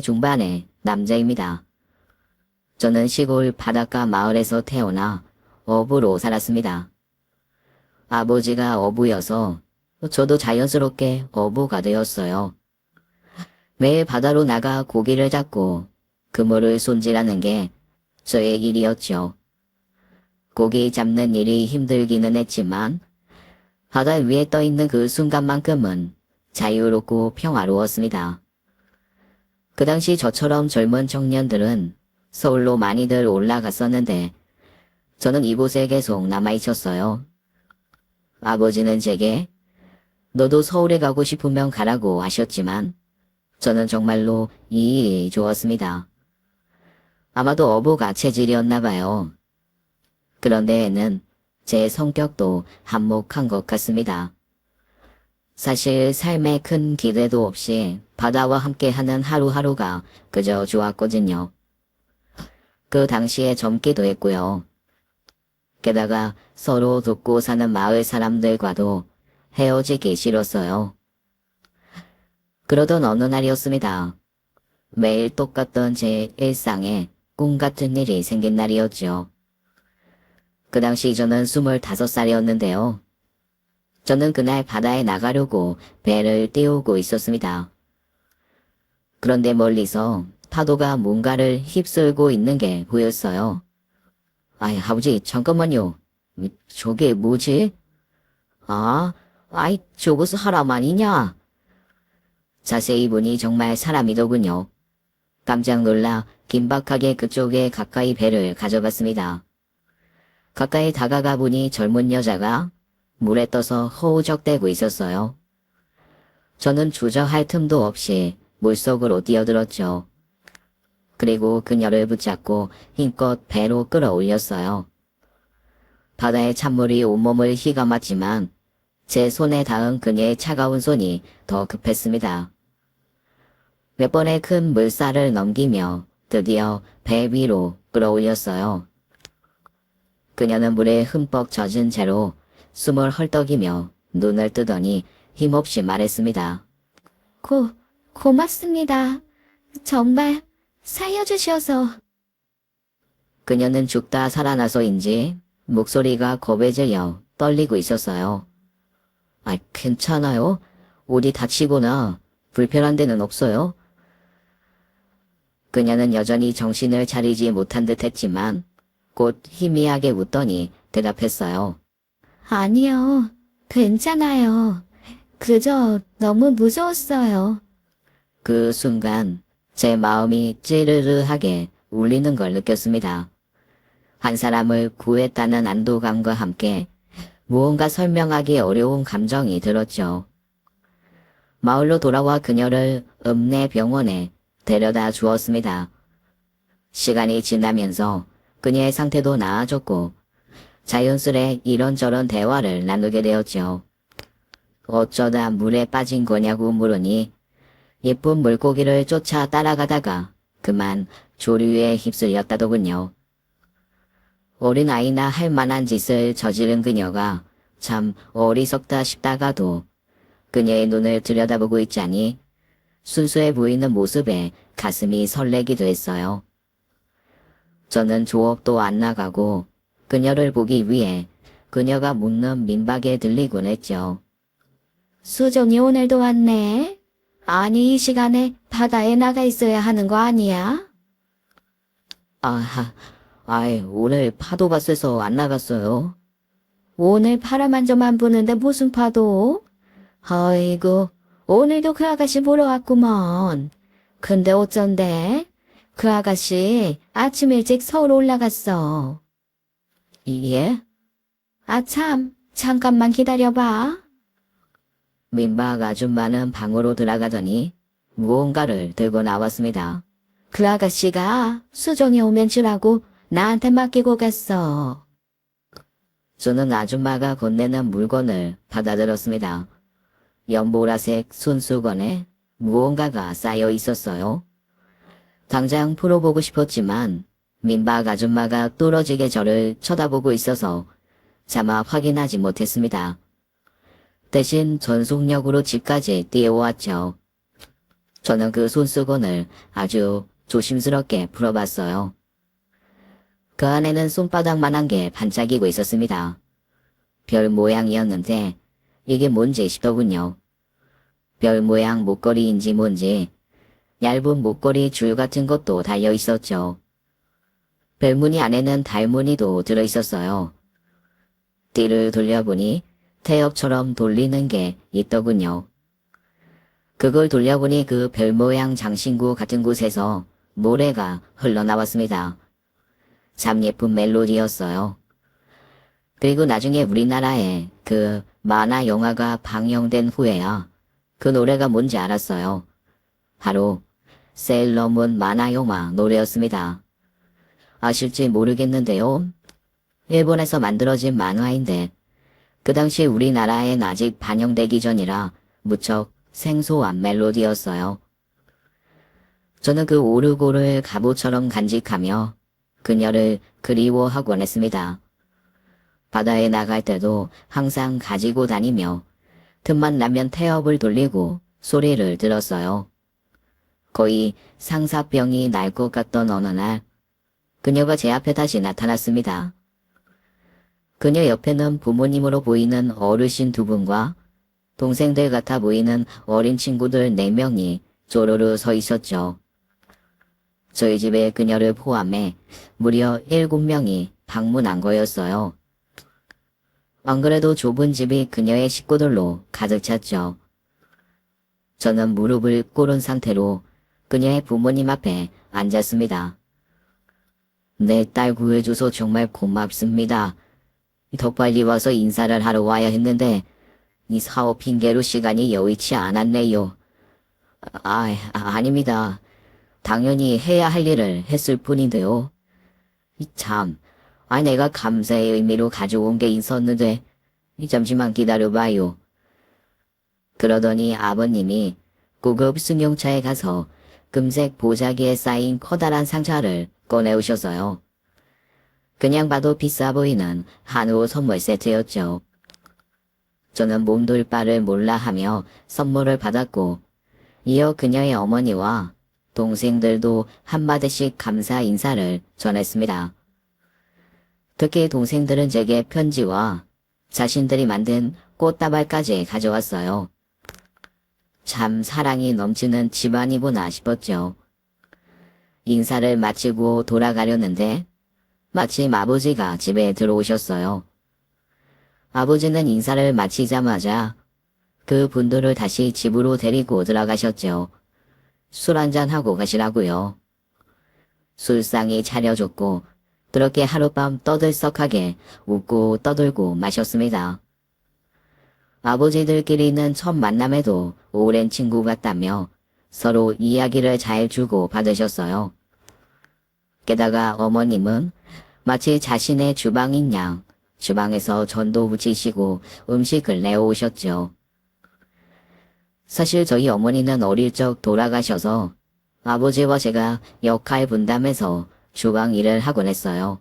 중반의 남자입니다. 저는 시골 바닷가 마을에서 태어나 어부로 살았습니다. 아버지가 어부여서 저도 자연스럽게 어부가 되었어요. 매일 바다로 나가 고기를 잡고 그물을 손질하는 게 저의 일이었죠. 고기 잡는 일이 힘들기는 했지만 바다 위에 떠있는 그 순간만큼은 자유롭고 평화로웠습니다. 그 당시 저처럼 젊은 청년들은 서울로 많이들 올라갔었는데 저는 이곳에 계속 남아있었어요. 아버지는 제게 너도 서울에 가고 싶으면 가라고 하셨지만 저는 정말로 이 일이 좋았습니다. 아마도 어부가 체질이었나 봐요. 그런데 제 성격도 한몫한 것 같습니다. 사실 삶에 큰 기대도 없이 바다와 함께하는 하루하루가 그저 좋았거든요. 그 당시에 젊기도 했고요. 게다가 서로 돕고 사는 마을 사람들과도 헤어지기 싫었어요. 그러던 어느 날이었습니다. 매일 똑같던 제 일상에 꿈 같은 일이 생긴 날이었죠. 그 당시 저는 25살이었는데요. 저는 그날 바다에 나가려고 배를 띄우고 있었습니다. 그런데 멀리서 파도가 뭔가를 휩쓸고 있는 게 보였어요. 아이, 아버지, 잠깐만요. 저게 뭐지? 저것은 사람 아니냐? 자세히 보니 정말 사람이더군요. 깜짝 놀라 긴박하게 그쪽에 가까이 배를 가져갔습니다. 가까이 다가가 보니 젊은 여자가 물에 떠서 허우적대고 있었어요. 저는 주저할 틈도 없이 물속으로 뛰어들었죠. 그리고 그녀를 붙잡고 힘껏 배로 끌어올렸어요. 바다의 찬물이 온몸을 휘감았지만 제 손에 닿은 그녀의 차가운 손이 더 급했습니다. 몇 번의 큰 물살을 넘기며 드디어 배 위로 끌어올렸어요. 그녀는 물에 흠뻑 젖은 채로 숨을 헐떡이며 눈을 뜨더니 힘없이 말했습니다. 고맙습니다. 정말 살려주셔서. 그녀는 죽다 살아나서인지 목소리가 겁에 질려 떨리고 있었어요. 괜찮아요? 어디 다치거나 불편한 데는 없어요? 그녀는 여전히 정신을 차리지 못한 듯 했지만 곧 희미하게 웃더니 대답했어요. 아니요, 괜찮아요. 그저 너무 무서웠어요. 그 순간 제 마음이 찌르르하게 울리는 걸 느꼈습니다. 한 사람을 구했다는 안도감과 함께 무언가 설명하기 어려운 감정이 들었죠. 마을로 돌아와 그녀를 읍내 병원에 데려다 주었습니다. 시간이 지나면서 그녀의 상태도 나아졌고 자연스레 이런저런 대화를 나누게 되었죠. 어쩌다 물에 빠진 거냐고 물으니 예쁜 물고기를 쫓아 따라가다가 그만 조류에 휩쓸렸다더군요. 어린아이나 할 만한 짓을 저지른 그녀가 참 어리석다 싶다가도 그녀의 눈을 들여다보고 있자니 순수해 보이는 모습에 가슴이 설레기도 했어요. 저는 조업도 안 나가고 그녀를 보기 위해 그녀가 묻는 민박에 들리곤 했죠. 수정이 오늘도 왔네. 아니, 이 시간에 바다에 나가 있어야 하는 거 아니야? 오늘 파도가 세서 안 나갔어요. 오늘 바람 좀 안 부는데 무슨 파도? 아이고, 오늘도 그 아가씨 보러 왔구먼. 근데 어쩐데? 그 아가씨 아침 일찍 서울 올라갔어. 예? 참, 잠깐만 기다려봐. 민박 아줌마는 방으로 들어가더니 무언가를 들고 나왔습니다. 그 아가씨가 수정이 오면 주라고 나한테 맡기고 갔어. 저는 아줌마가 건네는 물건을 받아들었습니다. 연보라색 손수건에 무언가가 쌓여 있었어요. 당장 풀어보고 싶었지만 민박 아줌마가 뚫어지게 저를 쳐다보고 있어서 차마 확인하지 못했습니다. 대신 전속력으로 집까지 뛰어왔죠. 저는 그 손수건을 아주 조심스럽게 풀어봤어요. 그 안에는 손바닥만한 게 반짝이고 있었습니다. 별 모양이었는데 이게 뭔지 싶더군요. 별 모양 목걸이인지 뭔지 얇은 목걸이 줄 같은 것도 달려 있었죠. 별무늬 안에는 달무늬도 들어있었어요. 띠를 돌려보니 태엽처럼 돌리는 게 있더군요. 그걸 돌려보니 그 별 모양 장신구 같은 곳에서 노래가 흘러나왔습니다. 참 예쁜 멜로디였어요. 그리고 나중에 우리나라에 그 만화 영화가 방영된 후에야 그 노래가 뭔지 알았어요. 바로 세일러문 만화 영화 노래였습니다. 아실지 모르겠는데요. 일본에서 만들어진 만화인데 그 당시 우리나라엔 아직 반영되기 전이라 무척 생소한 멜로디였어요. 저는 그 오르골을 갑오처럼 간직하며 그녀를 그리워하곤 했습니다. 바다에 나갈 때도 항상 가지고 다니며 틈만 나면 태엽을 돌리고 소리를 들었어요. 거의 상사병이 날 것 같던 어느 날 그녀가 제 앞에 다시 나타났습니다. 그녀 옆에는 부모님으로 보이는 어르신 두 분과 동생들 같아 보이는 어린 친구들 4명이 쪼르르 서 있었죠. 저희 집에 그녀를 포함해 무려 7명이 방문한 거였어요. 안 그래도 좁은 집이 그녀의 식구들로 가득 찼죠. 저는 무릎을 꿇은 상태로 그녀의 부모님 앞에 앉았습니다. 내 딸 구해줘서 정말 고맙습니다. 더 빨리 와서 인사를 하러 와야 했는데 이 사업 핑계로 시간이 여의치 않았네요. 아닙니다. 당연히 해야 할 일을 했을 뿐인데요. 참, 내가 감사의 의미로 가져온 게 있었는데 잠시만 기다려봐요. 그러더니 아버님이 고급 승용차에 가서 금색 보자기에 쌓인 커다란 상자를 꺼내오셨어요. 그냥 봐도 비싸 보이는 한우 선물 세트였죠. 저는 몸둘 바를 몰라 하며 선물을 받았고 이어 그녀의 어머니와 동생들도 한마디씩 감사 인사를 전했습니다. 특히 동생들은 제게 편지와 자신들이 만든 꽃다발까지 가져왔어요. 참 사랑이 넘치는 집안이구나 싶었죠. 인사를 마치고 돌아가려는데 마침 아버지가 집에 들어오셨어요. 아버지는 인사를 마치자마자 그 분들을 다시 집으로 데리고 들어가셨죠. 술 한잔하고 가시라고요. 술상이 차려줬고 그렇게 하룻밤 떠들썩하게 웃고 떠들고 마셨습니다. 아버지들끼리는 첫 만남에도 오랜 친구 같다며 서로 이야기를 잘 주고 받으셨어요. 게다가 어머님은 마치 자신의 주방인 양 주방에서 전도 붙이시고 음식을 내오셨죠. 사실 저희 어머니는 어릴 적 돌아가셔서 아버지와 제가 역할 분담해서 주방 일을 하곤 했어요.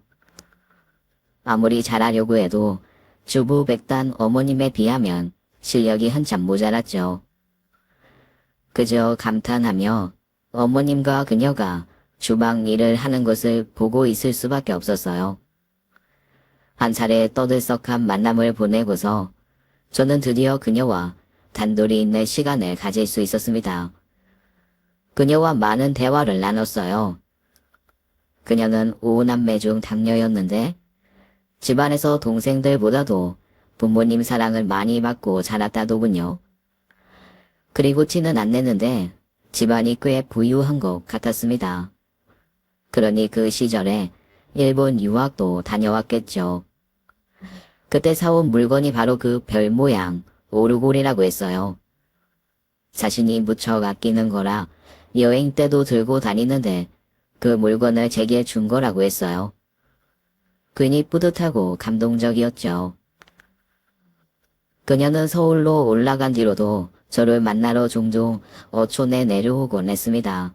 아무리 잘하려고 해도 주부 백단 어머님에 비하면 실력이 한참 모자랐죠. 그저 감탄하며 어머님과 그녀가 주방 일을 하는 것을 보고 있을 수밖에 없었어요. 한 차례 떠들썩한 만남을 보내고서 저는 드디어 그녀와 단둘이 있는 시간을 가질 수 있었습니다. 그녀와 많은 대화를 나눴어요. 그녀는 5남매 중 장녀였는데 집안에서 동생들보다도 부모님 사랑을 많이 받고 자랐다더군요. 그리고 티는 안 내는데 집안이 꽤 부유한 것 같았습니다. 그러니 그 시절에 일본 유학도 다녀왔겠죠. 그때 사온 물건이 바로 그 별 모양 오르골이라고 했어요. 자신이 무척 아끼는 거라 여행 때도 들고 다니는데 그 물건을 제게 준 거라고 했어요. 괜히 뿌듯하고 감동적이었죠. 그녀는 서울로 올라간 뒤로도 저를 만나러 종종 어촌에 내려오곤 했습니다.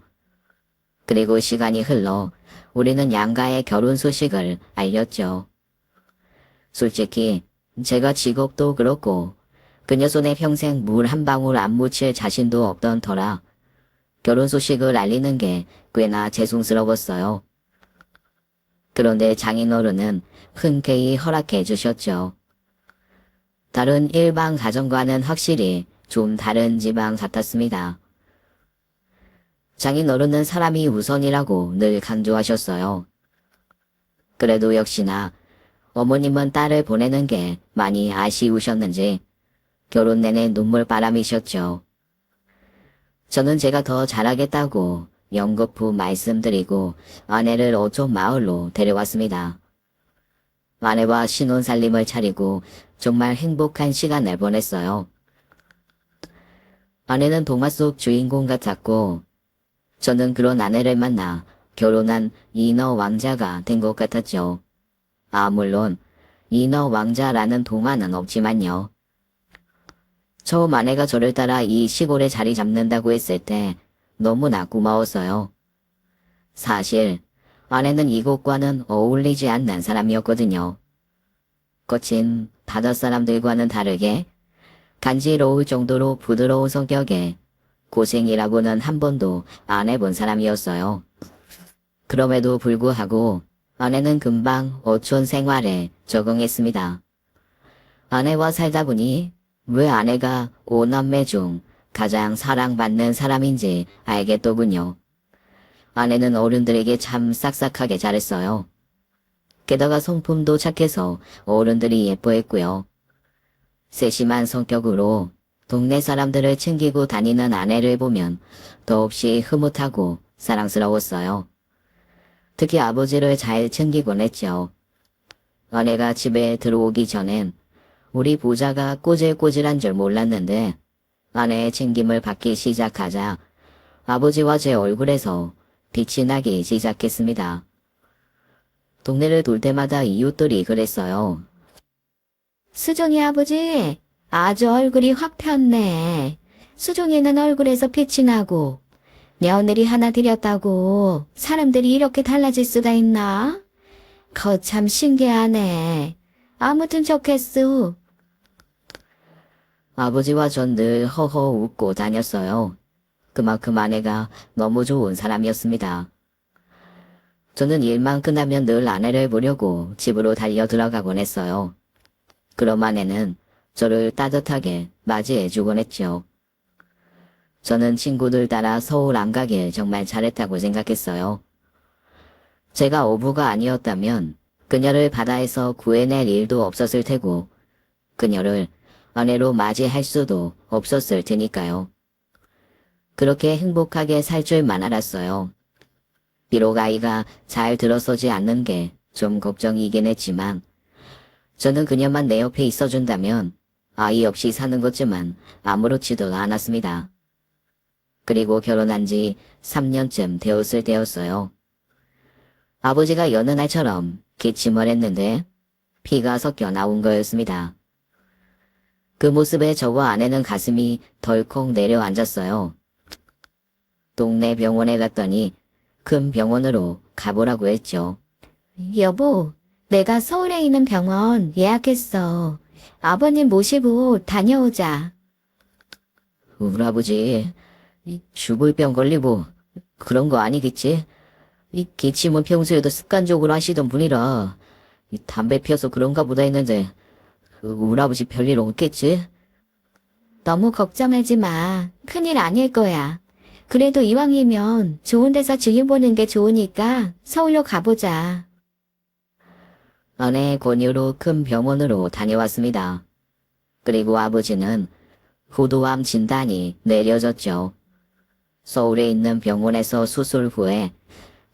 그리고 시간이 흘러 우리는 양가의 결혼 소식을 알렸죠. 솔직히 제가 직업도 그렇고 그녀 손에 평생 물 한 방울 안 묻힐 자신도 없던 터라 결혼 소식을 알리는 게 꽤나 죄송스러웠어요. 그런데 장인어른은 흔쾌히 허락해 주셨죠. 다른 일반 가정과는 확실히 좀 다른 집안 같았습니다. 장인어른은 사람이 우선이라고 늘 강조하셨어요. 그래도 역시나 어머님은 딸을 보내는 게 많이 아쉬우셨는지 결혼 내내 눈물바람이셨죠. 저는 제가 더 잘하겠다고 연거푸 말씀드리고 아내를 어촌 마을로 데려왔습니다. 아내와 신혼살림을 차리고 정말 행복한 시간을 보냈어요. 아내는 동화 속 주인공 같았고 저는 그런 아내를 만나 결혼한 인어 왕자가 된 것 같았죠. 물론 인어 왕자라는 동화는 없지만요. 처음 아내가 저를 따라 이 시골에 자리 잡는다고 했을 때 너무나 고마웠어요. 사실 아내는 이곳과는 어울리지 않는 사람이었거든요. 거친 바다 사람들과는 다르게 간지러울 정도로 부드러운 성격에 고생이라고는 한 번도 안 해본 사람이었어요. 그럼에도 불구하고 아내는 금방 어촌 생활에 적응했습니다. 아내와 살다 보니 왜 아내가 5남매 중 가장 사랑받는 사람인지 알겠더군요. 아내는 어른들에게 참 싹싹하게 잘했어요. 게다가 성품도 착해서 어른들이 예뻐했고요. 세심한 성격으로 동네 사람들을 챙기고 다니는 아내를 보면 더없이 흐뭇하고 사랑스러웠어요. 특히 아버지를 잘 챙기곤 했죠. 아내가 집에 들어오기 전엔 우리 부자가 꼬질꼬질한 줄 몰랐는데 아내의 챙김을 받기 시작하자 아버지와 제 얼굴에서 빛이 나기 시작했습니다. 동네를 돌 때마다 이웃들이 그랬어요. 수종이 아버지, 아주 얼굴이 확 폈네. 수종이는 얼굴에서 빛이 나고 며느리 하나 들였다고 사람들이 이렇게 달라질 수가 있나? 거참 신기하네. 아무튼 좋겠소. 아버지와 전 늘 허허 웃고 다녔어요. 그만큼 아내가 너무 좋은 사람이었습니다. 저는 일만 끝나면 늘 아내를 보려고 집으로 달려 들어가곤 했어요. 그럼 아내는 저를 따뜻하게 맞이해주곤 했죠. 저는 친구들 따라 서울 안 가길 정말 잘했다고 생각했어요. 제가 어부가 아니었다면 그녀를 바다에서 구해낼 일도 없었을 테고 그녀를 아내로 맞이할 수도 없었을 테니까요. 그렇게 행복하게 살 줄만 알았어요. 비록 아이가 잘 들어서지 않는 게 좀 걱정이긴 했지만 저는 그녀만 내 옆에 있어준다면 아이 없이 사는 것쯤은 아무렇지도 않았습니다. 그리고 결혼한 지 3년쯤 되었을 때였어요. 아버지가 여느 날처럼 기침을 했는데 피가 섞여 나온 거였습니다. 그 모습에 저와 아내는 가슴이 덜컥 내려앉았어요. 동네 병원에 갔더니 큰 병원으로 가보라고 했죠. 여보, 내가 서울에 있는 병원 예약했어. 아버님 모시고 다녀오자. 우리 아버지 죽을 병 걸리고 그런 거 아니겠지? 기침은 평소에도 습관적으로 하시던 분이라 담배 피워서 그런가 보다 했는데 우리 아버지 별일 없겠지? 너무 걱정하지 마. 큰일 아닐 거야. 그래도 이왕이면 좋은 데서 증인 보는 게 좋으니까 서울로 가보자. 아내의 권유로 큰 병원으로 다녀왔습니다. 그리고 아버지는 후두암 진단이 내려졌죠. 서울에 있는 병원에서 수술 후에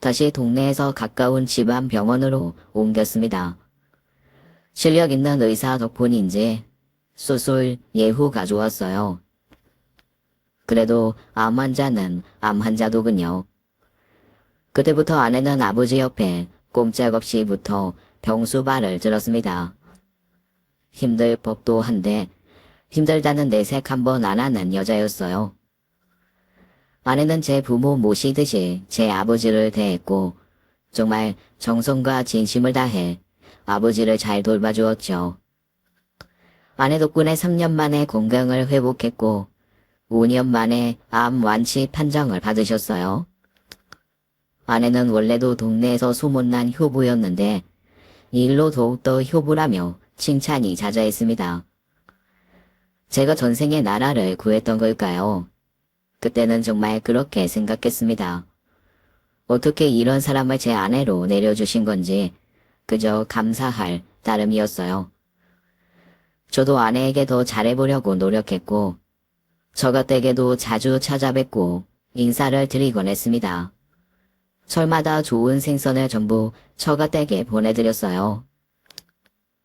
다시 동네에서 가까운 집안 병원으로 옮겼습니다. 실력 있는 의사 덕분인지 수술 예후가 좋았어요. 그래도 암 환자는 암 환자더군요. 그때부터 아내는 아버지 옆에 꼼짝없이 붙어 병수발을 들었습니다. 힘들 법도 한데 힘들다는 내색 한번 안 하는 여자였어요. 아내는 제 부모 모시듯이 제 아버지를 대했고 정말 정성과 진심을 다해 아버지를 잘 돌봐주었죠. 아내 덕분에 3년 만에 건강을 회복했고 5년 만에 암 완치 판정을 받으셨어요. 아내는 원래도 동네에서 소문난 효부였는데 일로 더욱더 효부라며 칭찬이 자자했습니다. 제가 전생에 나라를 구했던 걸까요? 그때는 정말 그렇게 생각했습니다. 어떻게 이런 사람을 제 아내로 내려주신 건지 그저 감사할 따름이었어요. 저도 아내에게 더 잘해보려고 노력했고 저가댁에도 자주 찾아뵙고 인사를 드리곤 했습니다. 설마다 좋은 생선을 전부 처가댁에 보내드렸어요.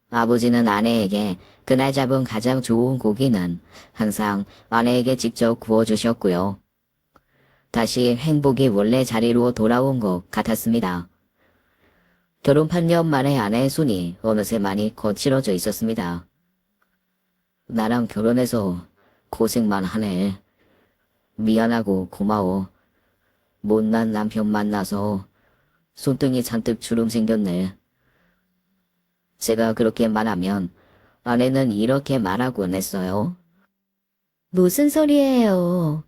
아버지는 아내에게 그날 잡은 가장 좋은 고기는 항상 아내에게 직접 구워주셨고요. 다시 행복이 원래 자리로 돌아온 것 같았습니다. 결혼 8년 만에 아내의 손이 어느새 많이 거칠어져 있었습니다. 나랑 결혼해서 고생만 하네. 미안하고 고마워. 못난 남편 만나서 손등이 잔뜩 주름 생겼네. 제가 그렇게 말하면 아내는 이렇게 말하곤 했어요. 무슨 소리예요?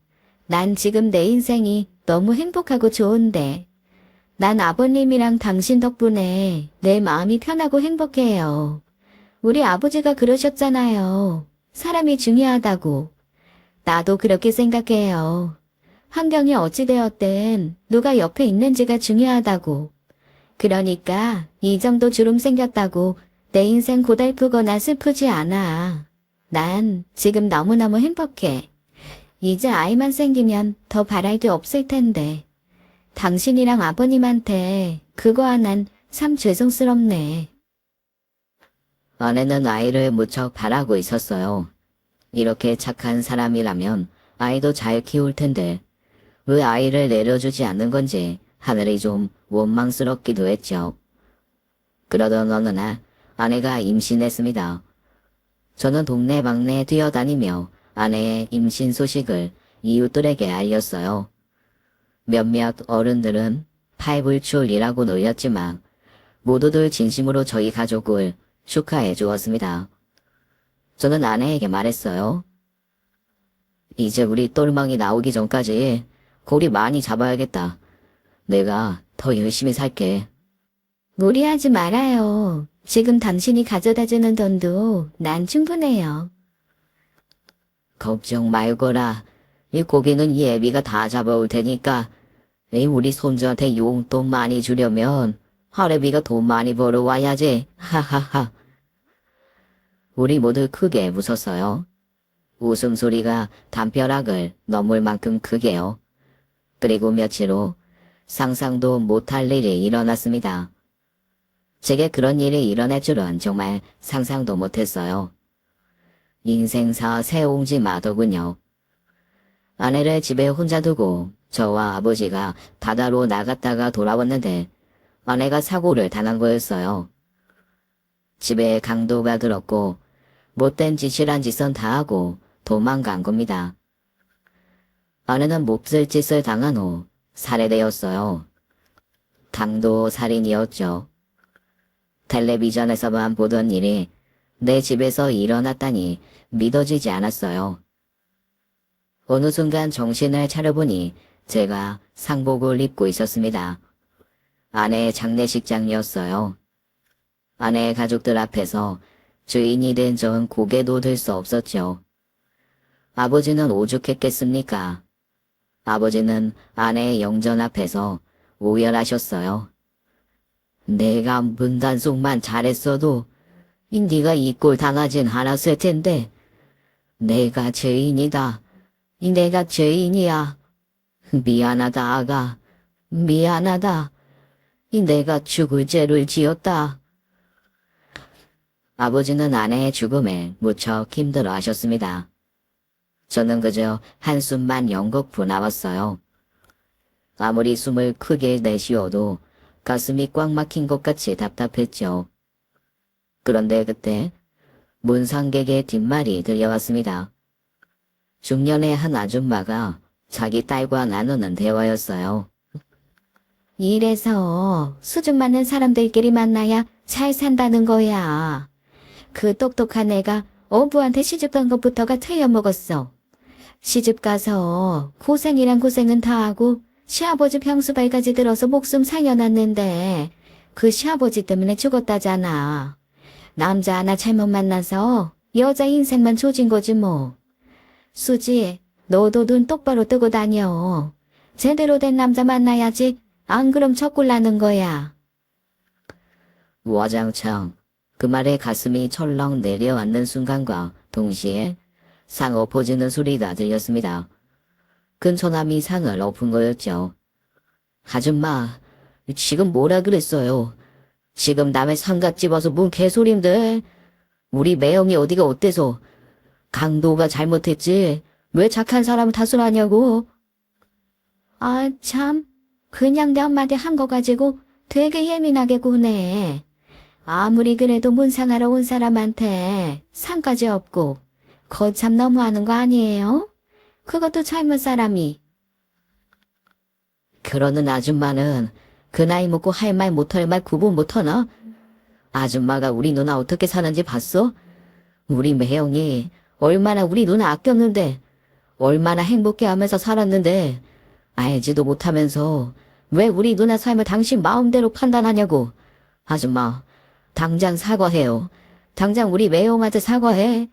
난 지금 내 인생이 너무 행복하고 좋은데. 난 아버님이랑 당신 덕분에 내 마음이 편하고 행복해요. 우리 아버지가 그러셨잖아요. 사람이 중요하다고. 나도 그렇게 생각해요. 환경이 어찌되었든 누가 옆에 있는지가 중요하다고. 그러니까 이 정도 주름 생겼다고 내 인생 고달프거나 슬프지 않아. 난 지금 너무너무 행복해. 이제 아이만 생기면 더 바랄 게 없을 텐데. 당신이랑 아버님한테 그거 하나는 참 죄송스럽네. 아내는 아이를 무척 바라고 있었어요. 이렇게 착한 사람이라면 아이도 잘 키울 텐데 왜 아이를 내려주지 않는 건지 하늘이 좀 원망스럽기도 했죠. 그러던 어느 날 아내가 임신했습니다. 저는 동네방네 뛰어다니며 아내의 임신 소식을 이웃들에게 알렸어요. 몇몇 어른들은 팔불출이라고 놀렸지만 모두들 진심으로 저희 가족을 축하해 주었습니다. 저는 아내에게 말했어요. 이제 우리 똘망이 나오기 전까지 고리 많이 잡아야겠다. 내가 더 열심히 살게. 무리하지 말아요. 지금 당신이 가져다주는 돈도 난 충분해요. 걱정 말거라. 이 고기는 예비가 다 잡아올 테니까 우리 손주한테 용돈 많이 주려면 할애비가 돈 많이 벌어와야지. 하하하. 우리 모두 크게 웃었어요. 웃음소리가 담벼락을 넘을 만큼 크게요. 그리고 며칠 후 상상도 못할 일이 일어났습니다. 제게 그런 일이 일어날 줄은 정말 상상도 못했어요. 인생사 새옹지 마더군요. 아내를 집에 혼자 두고 저와 아버지가 바다로 나갔다가 돌아왔는데 아내가 사고를 당한 거였어요. 집에 강도가 들었고 못된 짓이란 짓은 다 하고 도망간 겁니다. 아내는 몹쓸 짓을 당한 후 살해되었어요. 강도 살인이었죠. 텔레비전에서만 보던 일이 내 집에서 일어났다니 믿어지지 않았어요. 어느 순간 정신을 차려보니 제가 상복을 입고 있었습니다. 아내의 장례식장이었어요. 아내의 가족들 앞에서 주인이 된 전 고개도 들 수 없었죠. 아버지는 오죽했겠습니까? 아버지는 아내의 영전 앞에서 오열하셨어요. 내가 문단속만 잘했어도 네가 이 꼴 당하진 않았을 텐데 내가 죄인이다. 내가 죄인이야. 미안하다 아가. 미안하다. 내가 죽을 죄를 지었다. 아버지는 아내의 죽음에 무척 힘들어 하셨습니다. 저는 그저 한숨만 연거푸 나왔어요. 아무리 숨을 크게 내쉬어도 가슴이 꽉 막힌 것 같이 답답했죠. 그런데 그때 문상객의 뒷말이 들려왔습니다. 중년의 한 아줌마가 자기 딸과 나누는 대화였어요. 이래서 수준 맞는 사람들끼리 만나야 잘 산다는 거야. 그 똑똑한 애가 어부한테 시집간 것부터가 틀려먹었어. 시집 가서 고생이란 고생은 다 하고 시아버지 병수발까지 들어서 목숨 상여놨는데 그 시아버지 때문에 죽었다잖아. 남자 하나 잘못 만나서 여자 인생만 조진 거지 뭐. 수지, 너도 눈 똑바로 뜨고 다녀. 제대로 된 남자 만나야지. 안 그럼 적골 나는 거야. 와장창 그 말에 가슴이 철렁 내려앉는 순간과 동시에 상 엎어지는 소리가 들렸습니다. 근처남이 상을 엎은 거였죠. 아줌마, 지금 뭐라 그랬어요? 지금 남의 상갓 집어서 뭔 개소린데? 우리 매형이 어디가 어때서? 강도가 잘못했지. 왜 착한 사람 탓을 하냐고? 아, 참. 그냥 내 한마디 한 거 가지고 되게 예민하게 구네. 아무리 그래도 문상하러 온 사람한테 상까지 없고 거참 너무하는 거 아니에요? 그것도 젊은 사람이. 그러는 아줌마는 그 나이 먹고 할 말 못할 말 구분 못하나? 아줌마가 우리 누나 어떻게 사는지 봤어? 우리 매형이 얼마나 우리 누나 아꼈는데, 얼마나 행복해하면서 살았는데 알지도 못하면서 왜 우리 누나 삶을 당신 마음대로 판단하냐고. 아줌마, 당장 사과해요. 당장 우리 매형한테 사과해.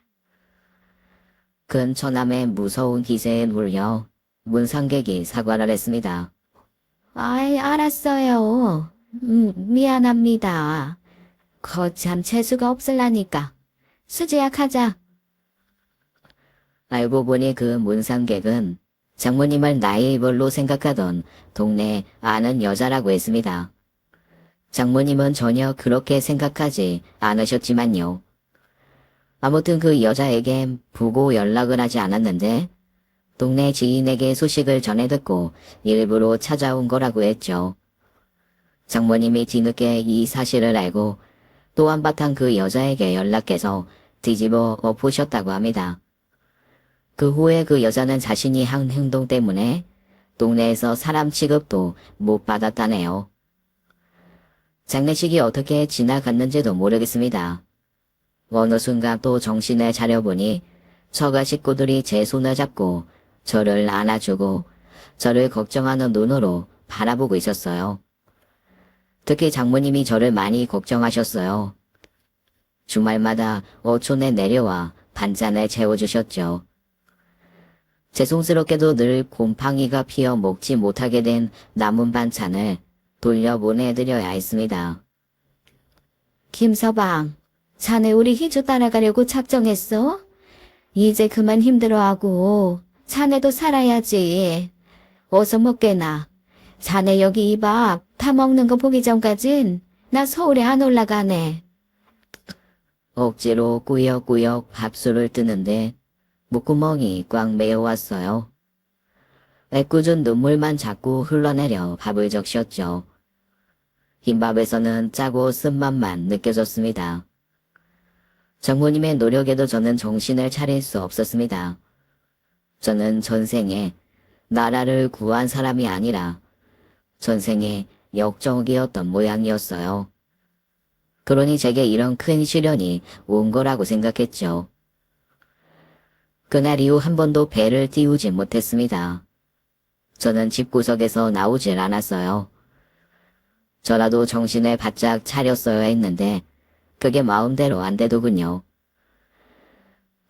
근처남의 무서운 기세에 눌려 문상객이 사과를 했습니다. 아이, 알았어요. 미안합니다. 거참 재수가 없을라니까. 수지야, 가자. 알고 보니 그 문상객은 장모님을 나이벌로 생각하던 동네 아는 여자라고 했습니다. 장모님은 전혀 그렇게 생각하지 않으셨지만요. 아무튼 그 여자에겐 부고 연락을 하지 않았는데 동네 지인에게 소식을 전해 듣고 일부러 찾아온 거라고 했죠. 장모님이 뒤늦게 이 사실을 알고 또 한바탕 그 여자에게 연락해서 뒤집어 엎으셨다고 합니다. 그 후에 그 여자는 자신이 한 행동 때문에 동네에서 사람 취급도 못 받았다네요. 장례식이 어떻게 지나갔는지도 모르겠습니다. 어느 순간 또 정신을 차려보니 처가 식구들이 제 손을 잡고 저를 안아주고 저를 걱정하는 눈으로 바라보고 있었어요. 특히 장모님이 저를 많이 걱정하셨어요. 주말마다 어촌에 내려와 반찬을 채워주셨죠. 죄송스럽게도 늘 곰팡이가 피어 먹지 못하게 된 남은 반찬을 돌려보내드려야 했습니다. 김서방, 자네 우리 희주 따라가려고 작정했어? 이제 그만 힘들어하고 자네도 살아야지. 어서 먹게나. 자네 여기 이 밥 다 먹는 거 보기 전까진 나 서울에 안 올라가네. 억지로 꾸역꾸역 밥술을 뜨는데 목구멍이 꽉 메어왔어요. 애꿎은 눈물만 자꾸 흘러내려 밥을 적셨죠. 흰밥에서는 짜고 쓴맛만 느껴졌습니다. 장모님의 노력에도 저는 정신을 차릴 수 없었습니다. 저는 전생에 나라를 구한 사람이 아니라 전생에 역적이었던 모양이었어요. 그러니 제게 이런 큰 시련이 온 거라고 생각했죠. 그날 이후 한 번도 배를 띄우지 못했습니다. 저는 집구석에서 나오질 않았어요. 저라도 정신을 바짝 차렸어야 했는데 그게 마음대로 안 되더군요.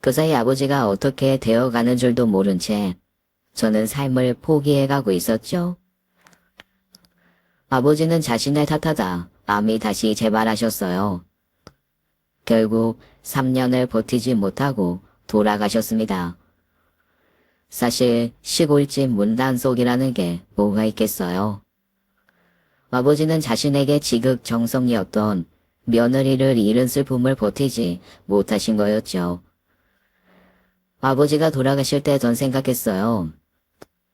그 사이 아버지가 어떻게 되어가는 줄도 모른 채 저는 삶을 포기해가고 있었죠. 아버지는 자신을 탓하다 암이 다시 재발하셨어요. 결국 3년을 버티지 못하고 돌아가셨습니다. 사실 시골집 문단속이라는 게 뭐가 있겠어요. 아버지는 자신에게 지극정성이었던 며느리를 잃은 슬픔을 버티지 못하신 거였죠. 아버지가 돌아가실 때 전 생각했어요.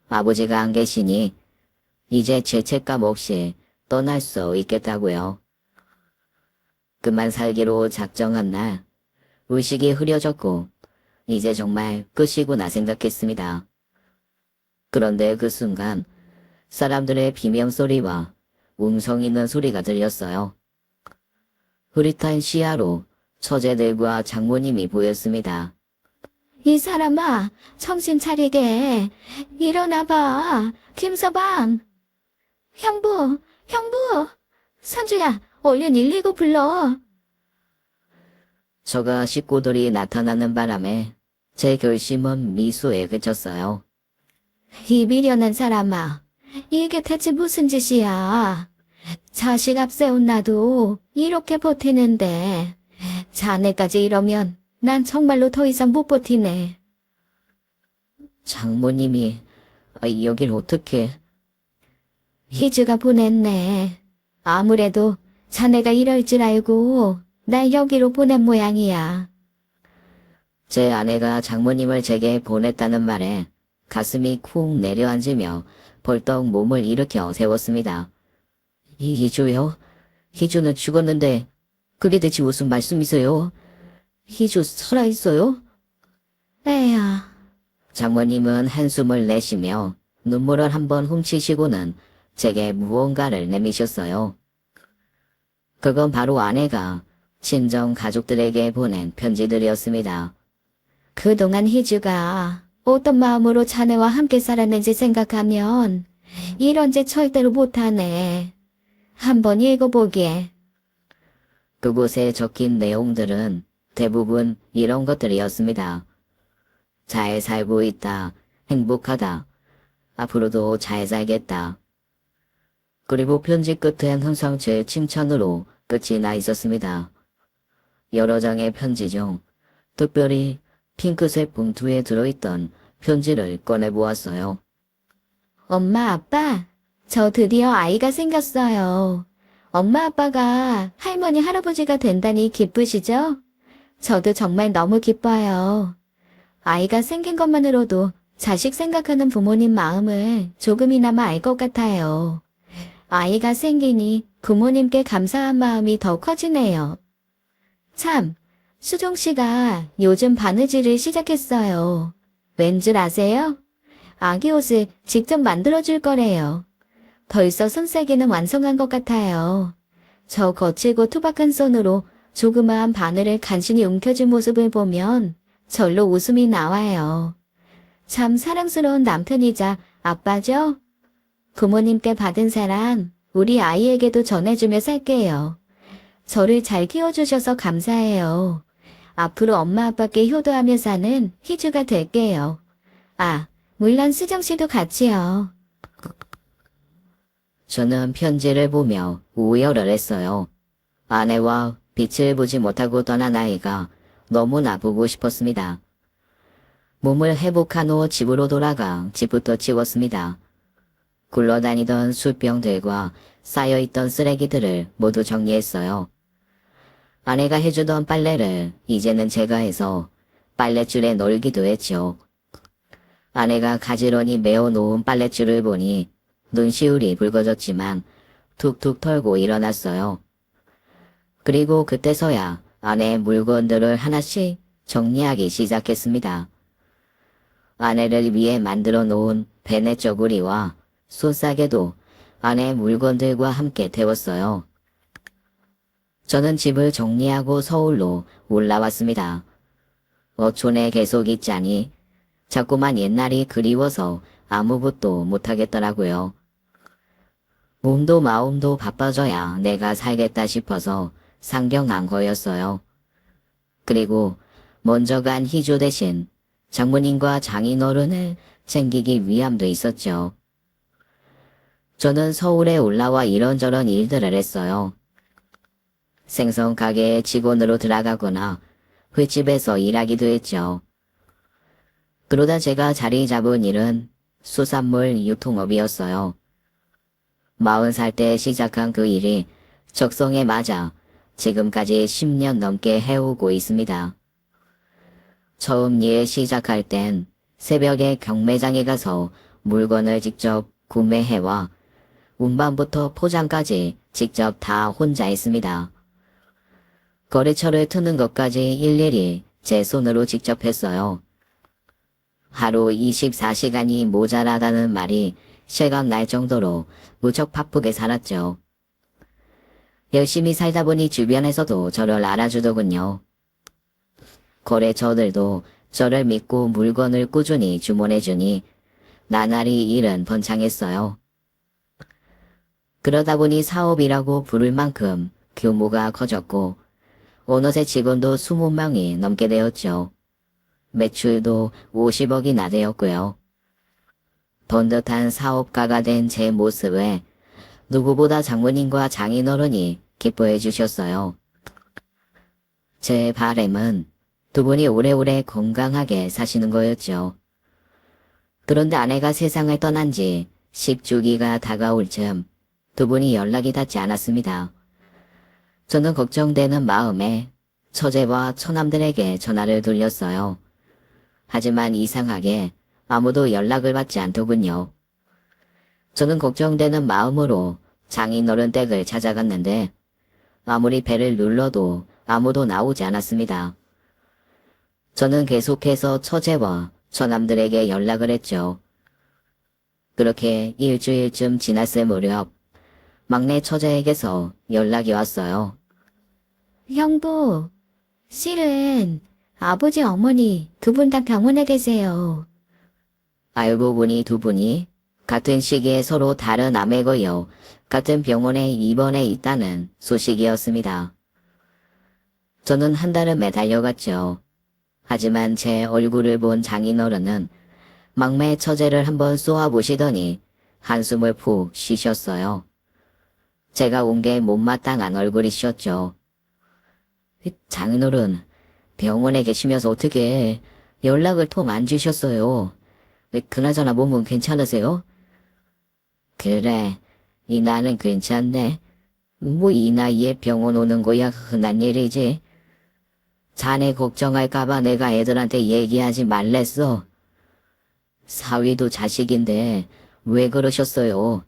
아버지가 안 계시니 이제 죄책감 없이 떠날 수 있겠다고요. 그만 살기로 작정한 날 의식이 흐려졌고 이제 정말 끝이구나 생각했습니다. 그런데 그 순간 사람들의 비명소리와 웅성 있는 소리가 들렸어요. 흐릿한 시야로 처제들과 장모님이 보였습니다. 이 사람아, 정신 차리게. 일어나봐. 김서방. 형부, 형부. 선주야, 얼른 119 불러. 저가 식구들이 나타나는 바람에 제 결심은 미소에 그쳤어요. 이 미련한 사람아, 이게 대체 무슨 짓이야? 자식 앞세운 나도 이렇게 버티는데 자네까지 이러면 난 정말로 더 이상 못 버티네. 장모님이 여길 어떻게... 희주가 보냈네. 아무래도 자네가 이럴 줄 알고 날 여기로 보낸 모양이야. 제 아내가 장모님을 제게 보냈다는 말에 가슴이 쿵 내려앉으며 벌떡 몸을 일으켜 세웠습니다. 희주요? 희주는 죽었는데 그게 대체 무슨 말씀이세요? 희주 살아있어요? 에야, 장모님은 한숨을 내쉬며 눈물을 한번 훔치시고는 제게 무언가를 내미셨어요. 그건 바로 아내가 친정 가족들에게 보낸 편지들이었습니다. 그동안 희주가 어떤 마음으로 자네와 함께 살았는지 생각하면 이런 짓 절대로 못하네. 한번 읽어보게. 그곳에 적힌 내용들은 대부분 이런 것들이었습니다. 잘 살고 있다. 행복하다. 앞으로도 잘 살겠다. 그리고 편지 끝엔 항상 제 칭찬으로 끝이 나 있었습니다. 여러 장의 편지 중 특별히 핑크색 봉투에 들어있던 편지를 꺼내보았어요. 엄마, 아빠, 저 드디어 아이가 생겼어요. 엄마, 아빠가 할머니, 할아버지가 된다니 기쁘시죠? 저도 정말 너무 기뻐요. 아이가 생긴 것만으로도 자식 생각하는 부모님 마음을 조금이나마 알 것 같아요. 아이가 생기니 부모님께 감사한 마음이 더 커지네요. 참, 수종 씨가 요즘 바느질을 시작했어요. 왠 줄 아세요? 아기 옷을 직접 만들어줄 거래요. 벌써 손세개는 완성한 것 같아요. 저 거칠고 투박한 손으로 조그마한 바늘을 간신히 움켜쥔 모습을 보면 절로 웃음이 나와요. 참 사랑스러운 남편이자 아빠죠? 부모님께 받은 사랑 우리 아이에게도 전해주며 살게요. 저를 잘 키워주셔서 감사해요. 앞으로 엄마 아빠께 효도하며 사는 희주가 될게요. 아, 물론 수정씨도 같이요. 저는 편지를 보며 우열을 했어요. 아내와 빛을 보지 못하고 떠난 아이가 너무나 보고 싶었습니다. 몸을 회복한 후 집으로 돌아가 집부터 치웠습니다. 굴러다니던 술병들과 쌓여있던 쓰레기들을 모두 정리했어요. 아내가 해주던 빨래를 이제는 제가 해서 빨랫줄에 널기도 했죠. 아내가 가지런히 메어놓은 빨랫줄을 보니 눈시울이 붉어졌지만 툭툭 털고 일어났어요. 그리고 그때서야 아내의 물건들을 하나씩 정리하기 시작했습니다. 아내를 위해 만들어 놓은 베네 저고리와 손싸개도 아내의 물건들과 함께 태웠어요. 저는 집을 정리하고 서울로 올라왔습니다. 어촌에 계속 있자니 자꾸만 옛날이 그리워서 아무것도 못하겠더라고요. 몸도 마음도 바빠져야 내가 살겠다 싶어서 상경한 거였어요. 그리고 먼저 간 희조 대신 장모님과 장인어른을 챙기기 위함도 있었죠. 저는 서울에 올라와 이런저런 일들을 했어요. 생선 가게에 직원으로 들어가거나 횟집에서 일하기도 했죠. 그러다 제가 자리 잡은 일은 수산물 유통업이었어요. 40살 때 시작한 그 일이 적성에 맞아 지금까지 10년 넘게 해오고 있습니다. 처음 일 시작할 땐 새벽에 경매장에 가서 물건을 직접 구매해와 운반부터 포장까지 직접 다 혼자 했습니다. 거래처를 트는 것까지 일일이 제 손으로 직접 했어요. 하루 24시간이 모자라다는 말이 실감 날 정도로 무척 바쁘게 살았죠. 열심히 살다 보니 주변에서도 저를 알아주더군요. 거래처들도 저를 믿고 물건을 꾸준히 주문해주니 나날이 일은 번창했어요. 그러다 보니 사업이라고 부를 만큼 규모가 커졌고 어느새 직원도 20명이 넘게 되었죠. 매출도 50억이나 되었고요. 번듯한 사업가가 된 제 모습에 누구보다 장모님과 장인어른이 기뻐해 주셨어요. 제 바람은 두 분이 오래오래 건강하게 사시는 거였죠. 그런데 아내가 세상을 떠난 지 10주기가 다가올 즈음 두 분이 연락이 닿지 않았습니다. 저는 걱정되는 마음에 처제와 처남들에게 전화를 돌렸어요. 하지만 이상하게 아무도 연락을 받지 않더군요. 저는 걱정되는 마음으로 장인어른 댁을 찾아갔는데 아무리 배를 눌러도 아무도 나오지 않았습니다. 저는 계속해서 처제와 처남들에게 연락을 했죠. 그렇게 일주일쯤 지났을 무렵 막내 처제에게서 연락이 왔어요. 형부, 실은 아버지 어머니 두 분 다 병원에 계세요. 알고 보니 두 분이 같은 시기에 서로 다른 암에 걸려 같은 병원에 입원해 있다는 소식이었습니다. 저는 한 달은 매달려갔죠. 하지만 제 얼굴을 본 장인어른은 막내 처제를 한번 쏘아보시더니 한숨을 푹 쉬셨어요. 제가 온 게 못마땅한 얼굴이셨죠. 장인어른, 병원에 계시면서 어떻게 연락을 통 안 주셨어요? 그나저나 몸은 괜찮으세요? 그래, 이 나는 괜찮네. 뭐 이 나이에 병원 오는 거야 흔한 일이지. 자네 걱정할까봐 내가 애들한테 얘기하지 말랬어. 사위도 자식인데 왜 그러셨어요?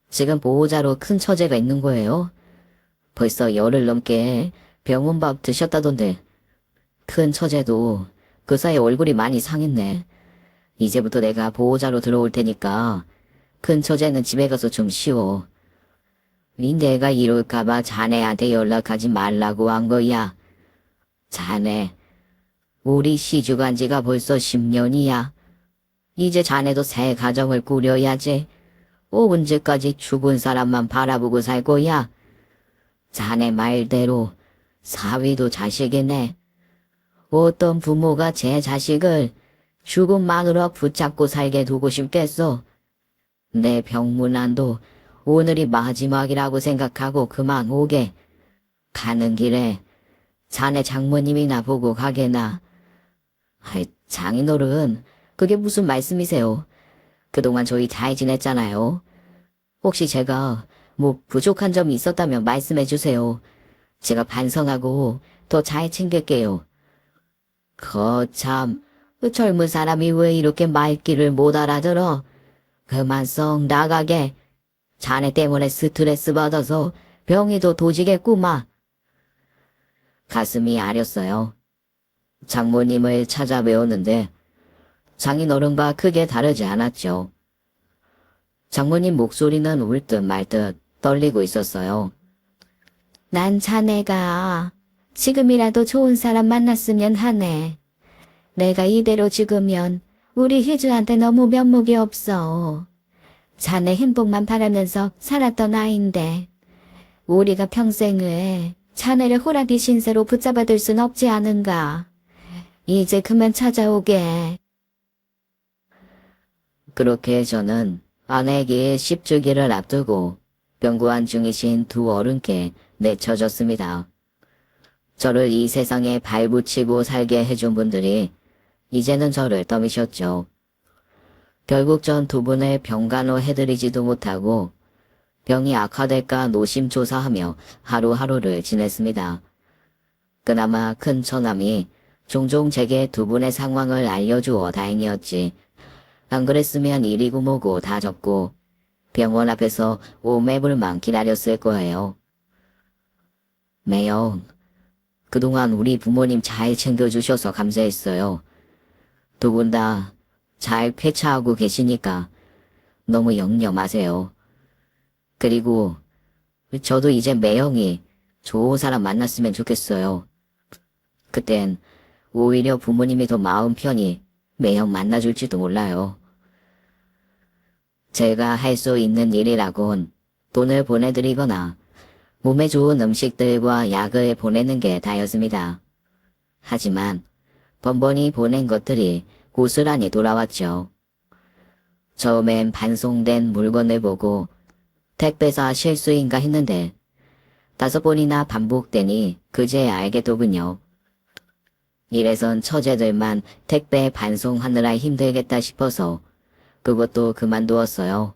지금 보호자로 큰 처제가 있는 거예요? 벌써 열흘 넘게 병원밥 드셨다던데 큰 처제도 그 사이 얼굴이 많이 상했네. 이제부터 내가 보호자로 들어올 테니까 큰 처제는 집에 가서 좀 쉬어. 내가 이럴까봐 자네한테 연락하지 말라고 한 거야. 자네, 우리 시주간 지가 벌써 10년이야. 이제 자네도 새 가정을 꾸려야지. 언제까지 죽은 사람만 바라보고 살 거야. 자네 말대로 사위도 자식이네. 어떤 부모가 제 자식을 죽음만으로 붙잡고 살게 두고 싶겠어. 내 병문안도 오늘이 마지막이라고 생각하고 그만 오게. 가는 길에 자네 장모님이나 보고 가게나. 장인어른, 그게 무슨 말씀이세요? 그동안 저희 잘 지냈잖아요. 혹시 제가 뭐 부족한 점이 있었다면 말씀해 주세요. 제가 반성하고 더 잘 챙길게요. 거참, 젊은 사람이 왜 이렇게 말귀를 못 알아들어? 그만 썩 나가게. 자네 때문에 스트레스 받아서 병이 더 도지겠구만. 가슴이 아렸어요. 장모님을 찾아뵈었는데 장인어른과 크게 다르지 않았죠. 장모님 목소리는 울 듯 말 듯 떨리고 있었어요. 난 자네가 지금이라도 좋은 사람 만났으면 하네. 내가 이대로 죽으면 우리 희주한테 너무 면목이 없어. 자네 행복만 바라면서 살았던 아인데 우리가 평생을 자네를 호랑이 신세로 붙잡아둘 순 없지 않은가. 이제 그만 찾아오게. 그렇게 저는 아내에게 10주기를 앞두고 병고한 중이신 두 어른께 내쳐졌습니다. 저를 이 세상에 발붙이고 살게 해준 분들이 이제는 저를 떠미셨죠. 결국 전 두 분을 병간호 해드리지도 못하고 병이 악화될까 노심초사하며 하루하루를 지냈습니다. 그나마 큰 처남이 종종 제게 두 분의 상황을 알려주어 다행이었지. 안 그랬으면 이리고 뭐고 다 접고 병원 앞에서 오매불만 기다렸을 거예요. 매영, 그동안 우리 부모님 잘 챙겨주셔서 감사했어요. 두 분 다 잘 쾌차하고 계시니까 너무 염려 마세요. 그리고 저도 이제 매영이 좋은 사람 만났으면 좋겠어요. 그땐 오히려 부모님이 더 마음 편히 매형 만나줄지도 몰라요. 제가 할 수 있는 일이라곤 돈을 보내드리거나 몸에 좋은 음식들과 약을 보내는 게 다였습니다. 하지만 번번이 보낸 것들이 고스란히 돌아왔죠. 처음엔 반송된 물건을 보고 택배사 실수인가 했는데 5번이나 반복되니 그제야 알겠더군요. 이래선 처제들만 택배 반송하느라 힘들겠다 싶어서 그것도 그만두었어요.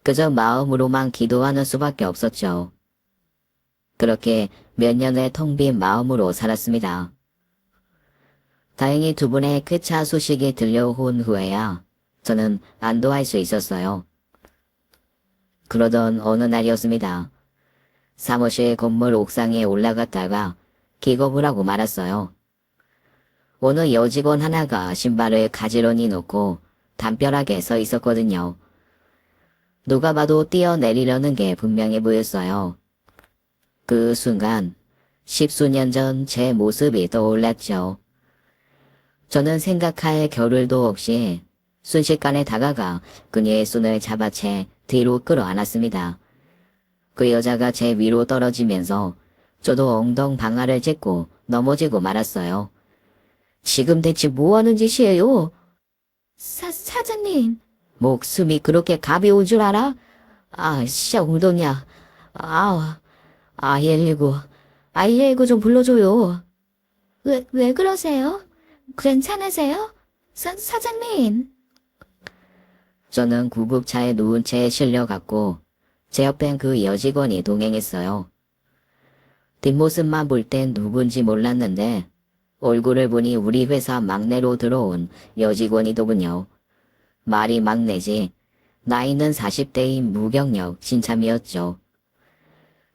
그저 마음으로만 기도하는 수밖에 없었죠. 그렇게 몇 년을 텅 빈 마음으로 살았습니다. 다행히 두 분의 그 차 소식이 들려온 후에야 저는 안도할 수 있었어요. 그러던 어느 날이었습니다. 사무실 건물 옥상에 올라갔다가 기겁을 하고 말았어요. 어느 여직원 하나가 신발을 가지런히 놓고 담벼락에 서 있었거든요. 누가 봐도 뛰어내리려는 게 분명해 보였어요. 그 순간 10수년 전 제 모습이 떠올랐죠. 저는 생각할 겨를도 없이 순식간에 다가가 그녀의 손을 잡아채 뒤로 끌어안았습니다. 그 여자가 제 위로 떨어지면서 저도 엉덩 방아를 찢고 넘어지고 말았어요. 지금 대체 뭐하는 짓이에요? 사장님. 목숨이 그렇게 가벼운 줄 알아? 아, 씨야, 엉덩이야. 아, 119 좀 불러줘요. 왜 그러세요? 괜찮으세요? 사장님. 저는 구급차에 누운 채 실려갔고 제 옆엔 그 여직원이 동행했어요. 뒷모습만 볼 땐 누군지 몰랐는데 얼굴을 보니 우리 회사 막내로 들어온 여직원이더군요. 말이 막내지 나이는 40대인 무경력 진참이었죠.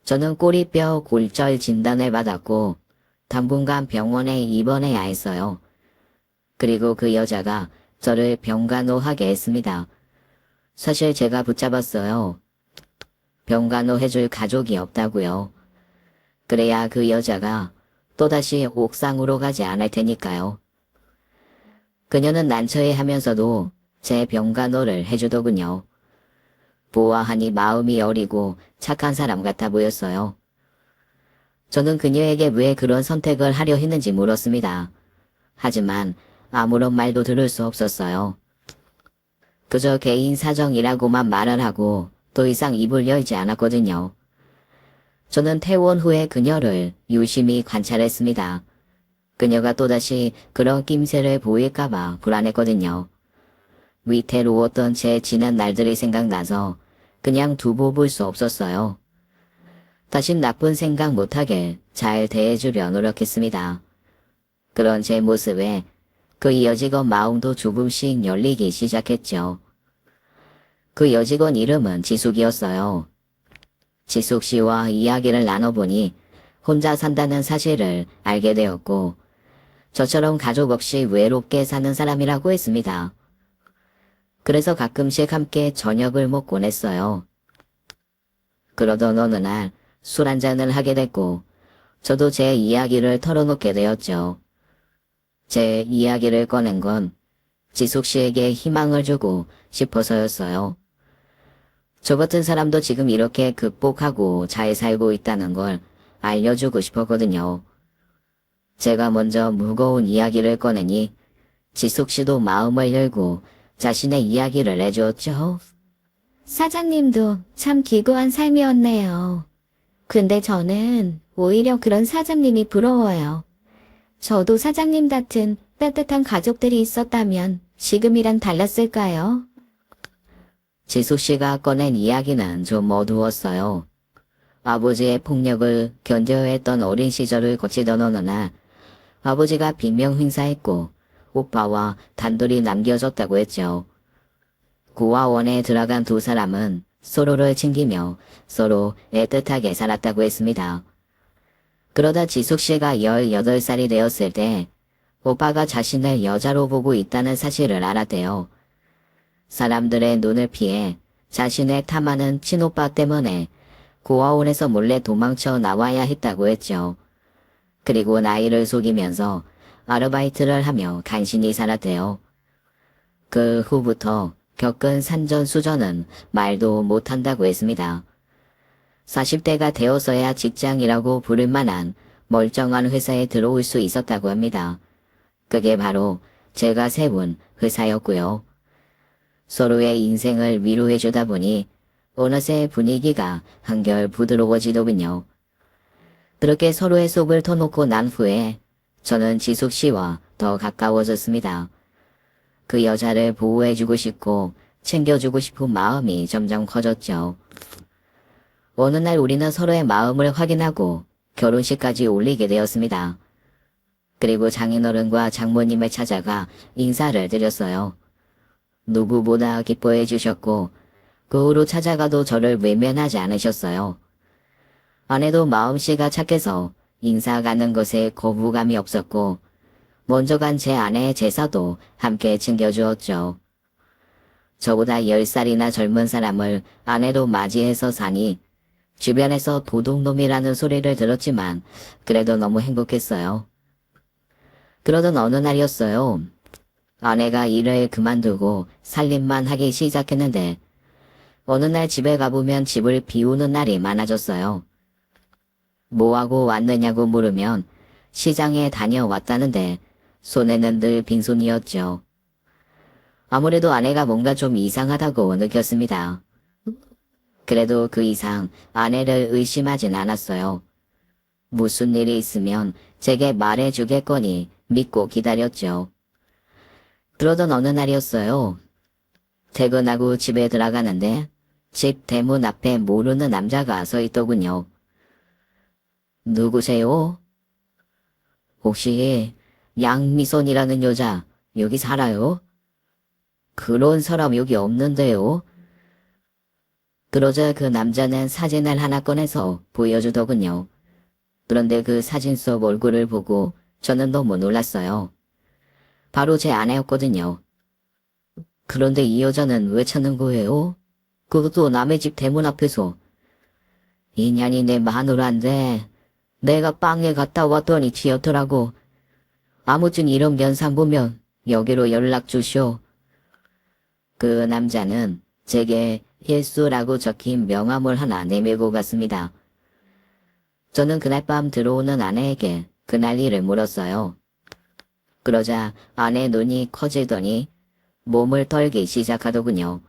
저는 꼬리뼈 골절 진단을 받았고 당분간 병원에 입원해야 했어요. 그리고 그 여자가 저를 병간호하게 했습니다. 사실 제가 붙잡았어요. 병간호 해줄 가족이 없다고요. 그래야 그 여자가 또다시 옥상으로 가지 않을 테니까요. 그녀는 난처해하면서도 제 병간호를 해주더군요. 보아하니 마음이 어리고 착한 사람 같아 보였어요. 저는 그녀에게 왜 그런 선택을 하려 했는지 물었습니다. 하지만 아무런 말도 들을 수 없었어요. 그저 개인 사정이라고만 말을 하고 더 이상 입을 열지 않았거든요. 저는 퇴원 후에 그녀를 유심히 관찰했습니다. 그녀가 또다시 그런 낌새를 보일까봐 불안했거든요. 위태로웠던 제 지난 날들이 생각나서 그냥 두고 볼 수 없었어요. 다신 나쁜 생각 못하게 잘 대해주려 노력했습니다. 그런 제 모습에 그 여직원 마음도 조금씩 열리기 시작했죠. 그 여직원 이름은 지숙이었어요. 지숙 씨와 이야기를 나눠보니 혼자 산다는 사실을 알게 되었고 저처럼 가족 없이 외롭게 사는 사람이라고 했습니다. 그래서 가끔씩 함께 저녁을 먹곤 했어요. 그러던 어느 날 술 한잔을 하게 됐고 저도 제 이야기를 털어놓게 되었죠. 제 이야기를 꺼낸 건 지숙 씨에게 희망을 주고 싶어서였어요. 저 같은 사람도 지금 이렇게 극복하고 잘 살고 있다는 걸 알려주고 싶었거든요. 제가 먼저 무거운 이야기를 꺼내니 지숙 씨도 마음을 열고 자신의 이야기를 해주었죠. 사장님도 참 기구한 삶이었네요. 근데 저는 오히려 그런 사장님이 부러워요. 저도 사장님 같은 따뜻한 가족들이 있었다면 지금이랑 달랐을까요? 지숙 씨가 꺼낸 이야기는 좀 어두웠어요. 아버지의 폭력을 견뎌야 했던 어린 시절을 거치던 어느 날 아버지가 빈명 행사했고 오빠와 단둘이 남겨졌다고 했죠. 고아원에 들어간 두 사람은 서로를 챙기며 서로 애틋하게 살았다고 했습니다. 그러다 지숙 씨가 18살이 되었을 때 오빠가 자신을 여자로 보고 있다는 사실을 알았대요. 사람들의 눈을 피해 자신을 탐하는 친오빠 때문에 고아원에서 몰래 도망쳐 나와야 했다고 했죠. 그리고 나이를 속이면서 아르바이트를 하며 간신히 살았대요. 그 후부터 겪은 산전수전은 말도 못한다고 했습니다. 40대가 되어서야 직장이라고 부를 만한 멀쩡한 회사에 들어올 수 있었다고 합니다. 그게 바로 제가 세운 회사였고요. 서로의 인생을 위로해 주다 보니 어느새 분위기가 한결 부드러워지더군요. 그렇게 서로의 속을 터놓고 난 후에 저는 지숙 씨와 더 가까워졌습니다. 그 여자를 보호해주고 싶고 챙겨주고 싶은 마음이 점점 커졌죠. 어느 날 우리는 서로의 마음을 확인하고 결혼식까지 올리게 되었습니다. 그리고 장인어른과 장모님을 찾아가 인사를 드렸어요. 누구보다 기뻐해 주셨고 그 후로 찾아가도 저를 외면하지 않으셨어요. 아내도 마음씨가 착해서 인사 가는 것에 거부감이 없었고 먼저 간 제 아내의 제사도 함께 챙겨주었죠. 저보다 10살이나 젊은 사람을 아내로 맞이해서 사니 주변에서 도둑놈이라는 소리를 들었지만 그래도 너무 행복했어요. 그러던 어느 날이었어요. 아내가 일을 그만두고 살림만 하기 시작했는데 어느 날 집에 가보면 집을 비우는 날이 많아졌어요. 뭐하고 왔느냐고 물으면 시장에 다녀왔다는데 손에는 늘 빈손이었죠. 아무래도 아내가 뭔가 좀 이상하다고 느꼈습니다. 그래도 그 이상 아내를 의심하진 않았어요. 무슨 일이 있으면 제게 말해주겠거니 믿고 기다렸죠. 그러던 어느 날이었어요. 퇴근하고 집에 들어가는데 집 대문 앞에 모르는 남자가 서 있더군요. 누구세요? 혹시 양미선이라는 여자 여기 살아요? 그런 사람 여기 없는데요. 그러자 그 남자는 사진을 하나 꺼내서 보여주더군요. 그런데 그 사진 속 얼굴을 보고 저는 너무 놀랐어요. 바로 제 아내였거든요. 그런데 이 여자는 왜 찾는 거예요? 그것도 남의 집 대문 앞에서. 인연이 내 마누라인데 내가 빵에 갔다 왔더니 튀었더라고. 아무튼 이런 면상 보면 여기로 연락 주시오. 그 남자는 제게 예수라고 적힌 명함을 하나 내밀고 갔습니다. 저는 그날 밤 들어오는 아내에게 그날 일을 물었어요. 그러자 아내 눈이 커지더니 몸을 떨기 시작하더군요.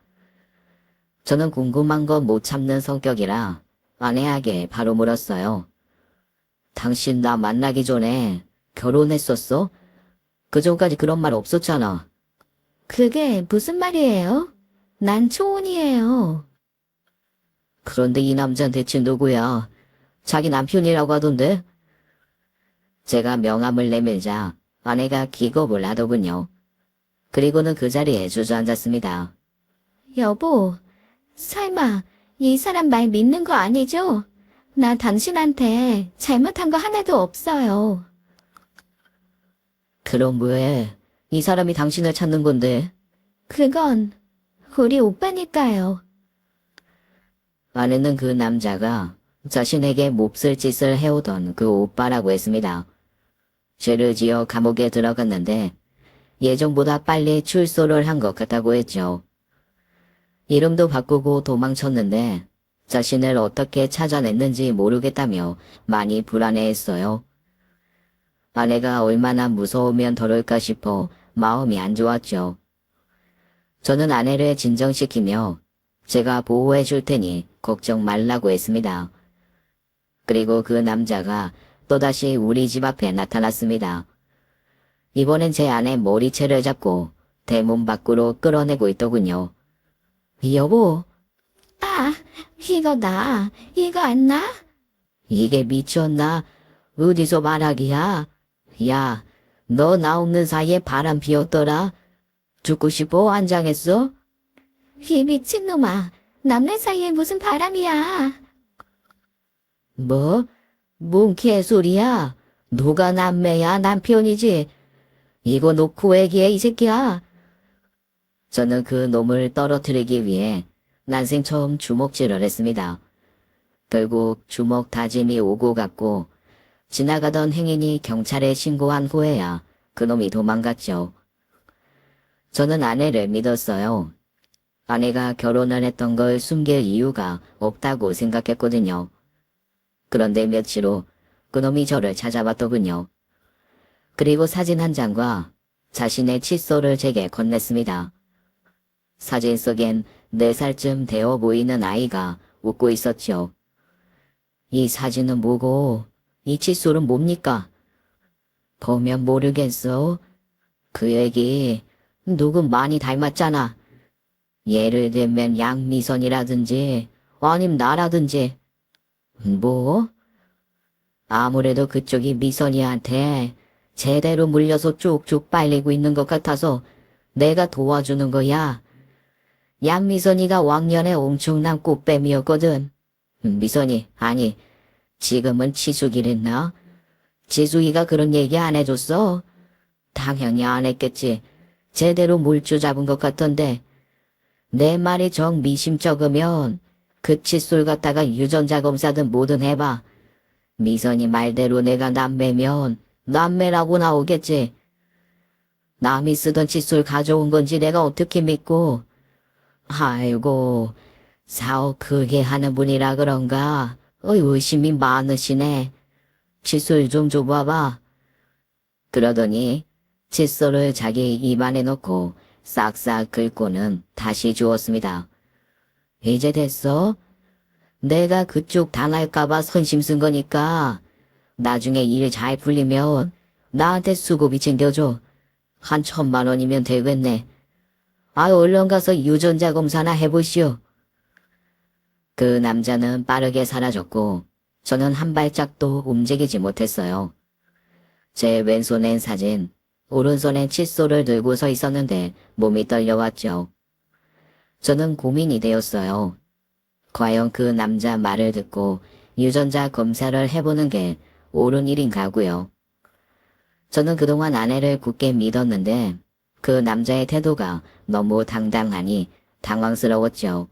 저는 궁금한 건 못 참는 성격이라 아내에게 바로 물었어요. 당신 나 만나기 전에 결혼했었어? 그 전까지 그런 말 없었잖아. 그게 무슨 말이에요? 난 초혼이에요. 그런데 이 남자는 대체 누구야? 자기 남편이라고 하던데? 제가 명함을 내밀자 아내가 기겁을 하더군요. 그리고는 그 자리에 주저앉았습니다. 여보, 설마 이 사람 말 믿는 거 아니죠? 나 당신한테 잘못한 거 하나도 없어요. 그럼 왜 이 사람이 당신을 찾는 건데? 그건 우리 오빠니까요. 아내는 그 남자가 자신에게 몹쓸 짓을 해오던 그 오빠라고 했습니다. 죄를 지어 감옥에 들어갔는데 예정보다 빨리 출소를 한 것 같다고 했죠. 이름도 바꾸고 도망쳤는데 자신을 어떻게 찾아냈는지 모르겠다며 많이 불안해했어요. 아내가 얼마나 무서우면 저럴까 싶어 마음이 안 좋았죠. 저는 아내를 진정시키며 제가 보호해 줄 테니 걱정 말라고 했습니다. 그리고 그 남자가 또다시 우리 집 앞에 나타났습니다. 이번엔 제 아내 머리채를 잡고 대문 밖으로 끌어내고 있더군요. 여보, 아, 이거 안 나? 이게 미쳤나? 어디서 말하기야? 야, 너 나 없는 사이에 바람 피웠더라? 죽고 싶어? 안장했어? 이 미친놈아, 남네 사이에 무슨 바람이야. 뭐? 뭔 개소리야? 누가 남매야? 남편이지? 이거 놓고 얘기해, 이 새끼야. 저는 그 놈을 떨어뜨리기 위해 난생 처음 주먹질을 했습니다. 결국 주먹 다짐이 오고 갔고 지나가던 행인이 경찰에 신고한 후에야 그놈이 도망갔죠. 저는 아내를 믿었어요. 아내가 결혼을 했던 걸 숨길 이유가 없다고 생각했거든요. 그런데 며칠 후 그놈이 저를 찾아왔더군요. 그리고 사진 한 장과 자신의 칫솔을 제게 건넸습니다. 사진 속엔 4살쯤 되어 보이는 아이가 웃고 있었죠. 이 사진은 뭐고 이 칫솔은 뭡니까? 보면 모르겠어. 그 얘기 누구 많이 닮았잖아. 예를 들면 양미선이라든지 아님 나라든지. 뭐? 아무래도 그쪽이 미선이한테 제대로 물려서 쭉쭉 빨리고 있는 것 같아서 내가 도와주는 거야. 양미선이가 왕년에 엄청난 꽃뱀이었거든. 미선이, 아니, 지금은 지숙이랬나? 지숙이가 그런 얘기 안 해줬어? 당연히 안 했겠지. 제대로 물주 잡은 것 같던데. 내 말이 정 미심쩍으면 그 칫솔 갖다가 유전자 검사든 뭐든 해봐. 미선이 말대로 내가 남매면 남매라고 나오겠지. 남이 쓰던 칫솔 가져온 건지 내가 어떻게 믿고. 아이고, 사업 크게 하는 분이라 그런가. 의심이 많으시네. 칫솔 좀 줘봐봐. 그러더니 칫솔을 자기 입안에 넣고 싹싹 긁고는 다시 주었습니다. 이제 됐어? 내가 그쪽 당할까봐 선심 쓴 거니까 나중에 일 잘 풀리면 나한테 수고비 챙겨줘. 한 1,000만 원이면 되겠네. 아, 얼른 가서 유전자 검사나 해보시오. 그 남자는 빠르게 사라졌고 저는 한 발짝도 움직이지 못했어요. 제 왼손엔 사진, 오른손엔 칫솔을 들고 서 있었는데 몸이 떨려왔죠. 저는 고민이 되었어요. 과연 그 남자 말을 듣고 유전자 검사를 해보는 게 옳은 일인가고요. 저는 그동안 아내를 굳게 믿었는데 그 남자의 태도가 너무 당당하니 당황스러웠죠.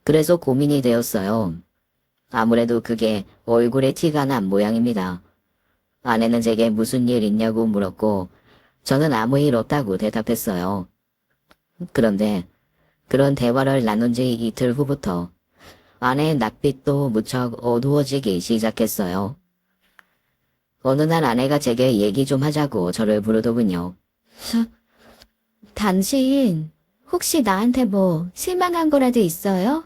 그래서 고민이 되었어요. 아무래도 그게 얼굴에 티가 난 모양입니다. 아내는 제게 무슨 일 있냐고 물었고 저는 아무 일 없다고 대답했어요. 그런데 그런 대화를 나눈 지 이틀 후부터 아내의 낯빛도 무척 어두워지기 시작했어요. 어느 날 아내가 제게 얘기 좀 하자고 저를 부르더군요. 당신 혹시 나한테 뭐 실망한 거라도 있어요?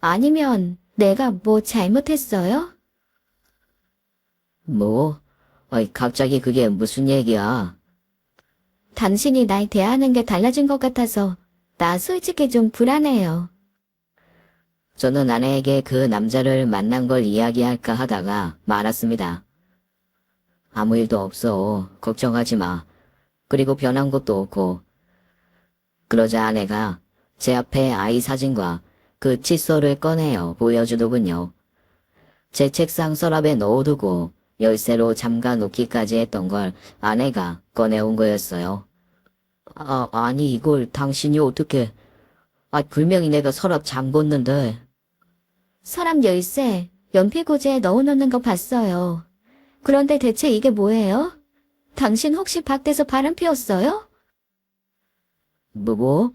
아니면 내가 뭐 잘못했어요? 뭐? 갑자기 그게 무슨 얘기야? 당신이 날 대하는 게 달라진 것 같아서 나 솔직히 좀 불안해요. 저는 아내에게 그 남자를 만난 걸 이야기할까 하다가 말았습니다. 아무 일도 없어. 걱정하지 마. 그리고 변한 것도 없고. 그러자 아내가 제 앞에 아이 사진과 그 칫솔을 꺼내어 보여주더군요. 제 책상 서랍에 넣어두고 열쇠로 잠가 놓기까지 했던 걸 아내가 꺼내온 거였어요. 아니 이걸 당신이 어떻게... 분명히 내가 서랍 잠궜는데. 서랍 열쇠 연필꽂이에 넣어놓는 거 봤어요. 그런데 대체 이게 뭐예요? 당신 혹시 밖에서 바람 피웠어요? 뭐?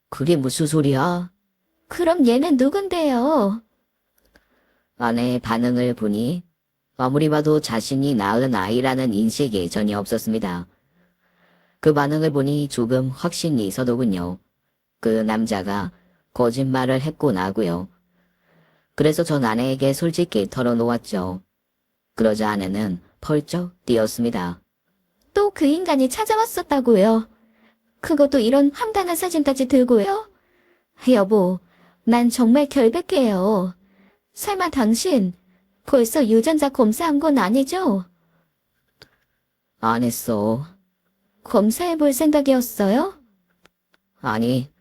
그게 무슨 소리야? 그럼 얘는 누군데요? 아내의 반응을 보니 아무리 봐도 자신이 낳은 아이라는 인식이 전혀 없었습니다. 그 반응을 보니 조금 확신이 서더군요. 그 남자가 거짓말을 했고 나고요. 그래서 전 아내에게 솔직히 털어놓았죠. 그러자 아내는 펄쩍 뛰었습니다. 또 그 인간이 찾아왔었다고요? 그것도 이런 황당한 사진까지 들고요? 여보, 난 정말 결백해요. 설마 당신 벌써 유전자 검사한 건 아니죠? 안 했어. 검사해 볼 생각이었어요? 아니,